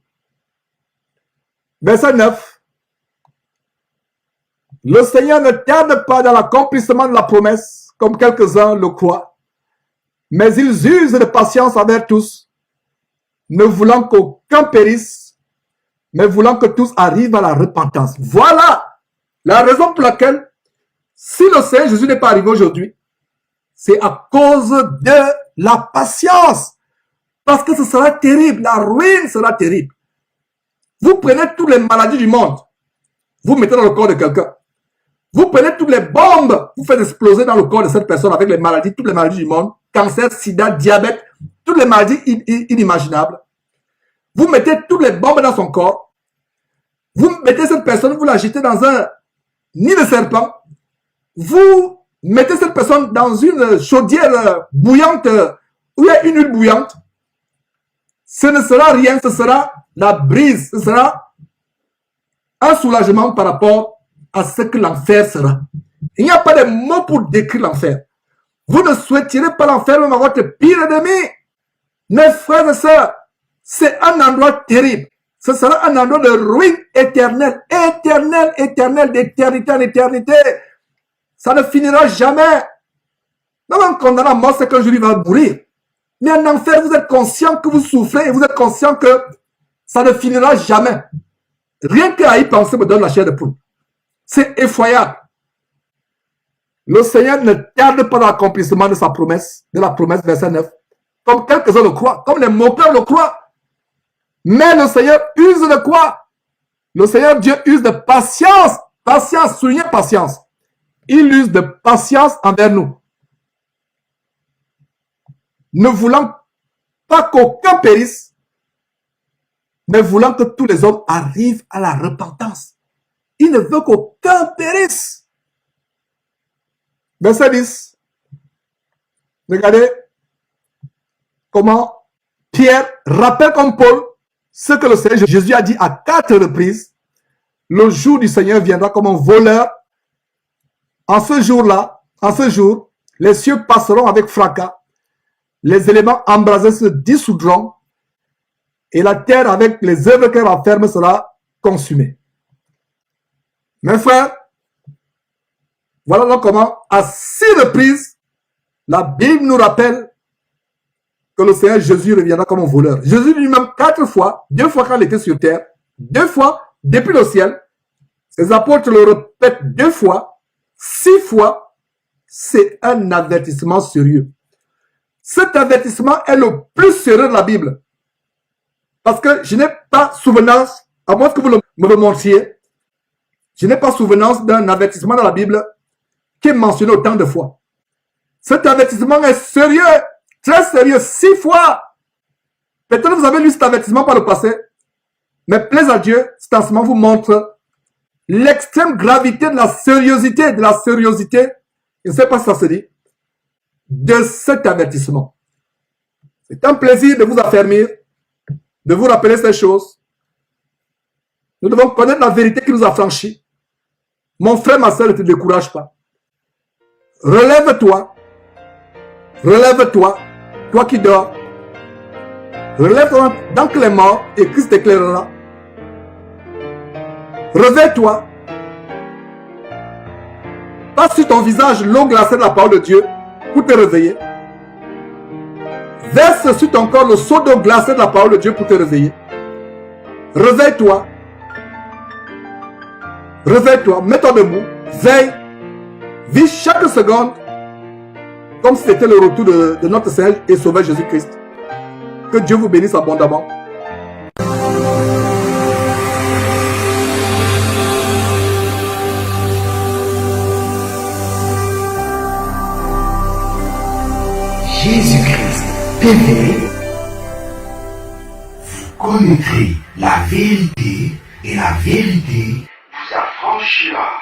Verset 9. Le Seigneur ne tarde pas dans l'accomplissement de la promesse, comme quelques-uns le croient, mais ils usent de patience envers tous, ne voulant qu'aucun périsse, mais voulant que tous arrivent à la repentance. Voilà la raison pour laquelle, si le Seigneur Jésus n'est pas arrivé aujourd'hui, c'est à cause de la patience. Parce que ce sera terrible, la ruine sera terrible. Vous prenez toutes les maladies du monde, vous mettez dans le corps de quelqu'un. Vous prenez toutes les bombes, vous faites exploser dans le corps de cette personne avec les maladies, toutes les maladies du monde, cancer, sida, diabète, toutes les maladies inimaginables. Vous mettez toutes les bombes dans son corps. Vous mettez cette personne, vous l'agitez dans un nid de serpent. Vous mettez cette personne dans une chaudière bouillante, où il y a une huile bouillante. Ce ne sera rien, ce sera la brise, ce sera un soulagement par rapport à ce que l'enfer sera. Il n'y a pas de mots pour décrire l'enfer. Vous ne souhaiterez pas l'enfer même à votre pire ennemi. Mes frères et sœurs, c'est un endroit terrible. Ce sera un endroit de ruine éternelle, éternelle, éternelle, d'éternité en éternité. Ça ne finira jamais. Même un condamné à mort, c'est qu'un jour il va mourir. Mais en enfer, vous êtes conscient que vous souffrez et vous êtes conscient que ça ne finira jamais. Rien qu'à y penser me donne la chair de poule. C'est effroyable. Le Seigneur ne tarde pas dans l'accomplissement de sa promesse, de la promesse, verset 9. Comme quelques-uns le croient, comme les moqueurs le croient. Mais le Seigneur use de quoi? Le Seigneur Dieu use de patience. Patience, soulignez patience. Il use de patience envers nous. Ne voulant pas qu'aucun périsse, mais voulant que tous les hommes arrivent à la repentance. Il ne veut qu'aucun périsse. Verset 10. Regardez comment Pierre rappelle comme Paul ce que le Seigneur Jésus a dit à 4 reprises. Le jour du Seigneur viendra comme un voleur. En ce jour-là, en ce jour, les cieux passeront avec fracas. Les éléments embrasés se dissoudront et la terre avec les œuvres qu'elle renferme sera consumée. Mes frères, voilà donc comment, à 6 reprises, la Bible nous rappelle que le Seigneur Jésus reviendra comme un voleur. Jésus lui-même 4 fois, 2 fois quand il était sur terre, 2 fois depuis le ciel. Ses apôtres le répètent 2 fois, 6 fois. C'est un avertissement sérieux. Cet avertissement est le plus sérieux de la Bible. Parce que je n'ai pas souvenance, à moins que vous me le montriez, je n'ai pas souvenance d'un avertissement dans la Bible qui est mentionné autant de fois. Cet avertissement est sérieux, très sérieux, 6 fois. Peut-être que vous avez lu cet avertissement par le passé, mais plaise à Dieu, cet enseignement vous montre l'extrême gravité de la sériosité, je ne sais pas si ça se dit, de cet avertissement. C'est un plaisir de vous affermir, de vous rappeler ces choses. Nous devons connaître la vérité qui nous a franchis. Mon frère, ma soeur, ne te décourage pas. Relève-toi. Relève-toi, toi qui dors. Relève-toi dans que les morts et Christ t'éclairera. Réveille-toi. Passe sur ton visage l'eau glacée de la parole de Dieu pour te réveiller. Verse sur ton corps le seau d'eau glacée de la parole de Dieu pour te réveiller. Réveille-toi. Réveille-toi. Mets-toi debout. Veille. Vis chaque seconde comme si c'était le retour de notre Seigneur et Sauveur Jésus-Christ. Que Dieu vous bénisse abondamment.
Jésus-Christ TV, vous connaîtrez la vérité et la vérité vous affranchira.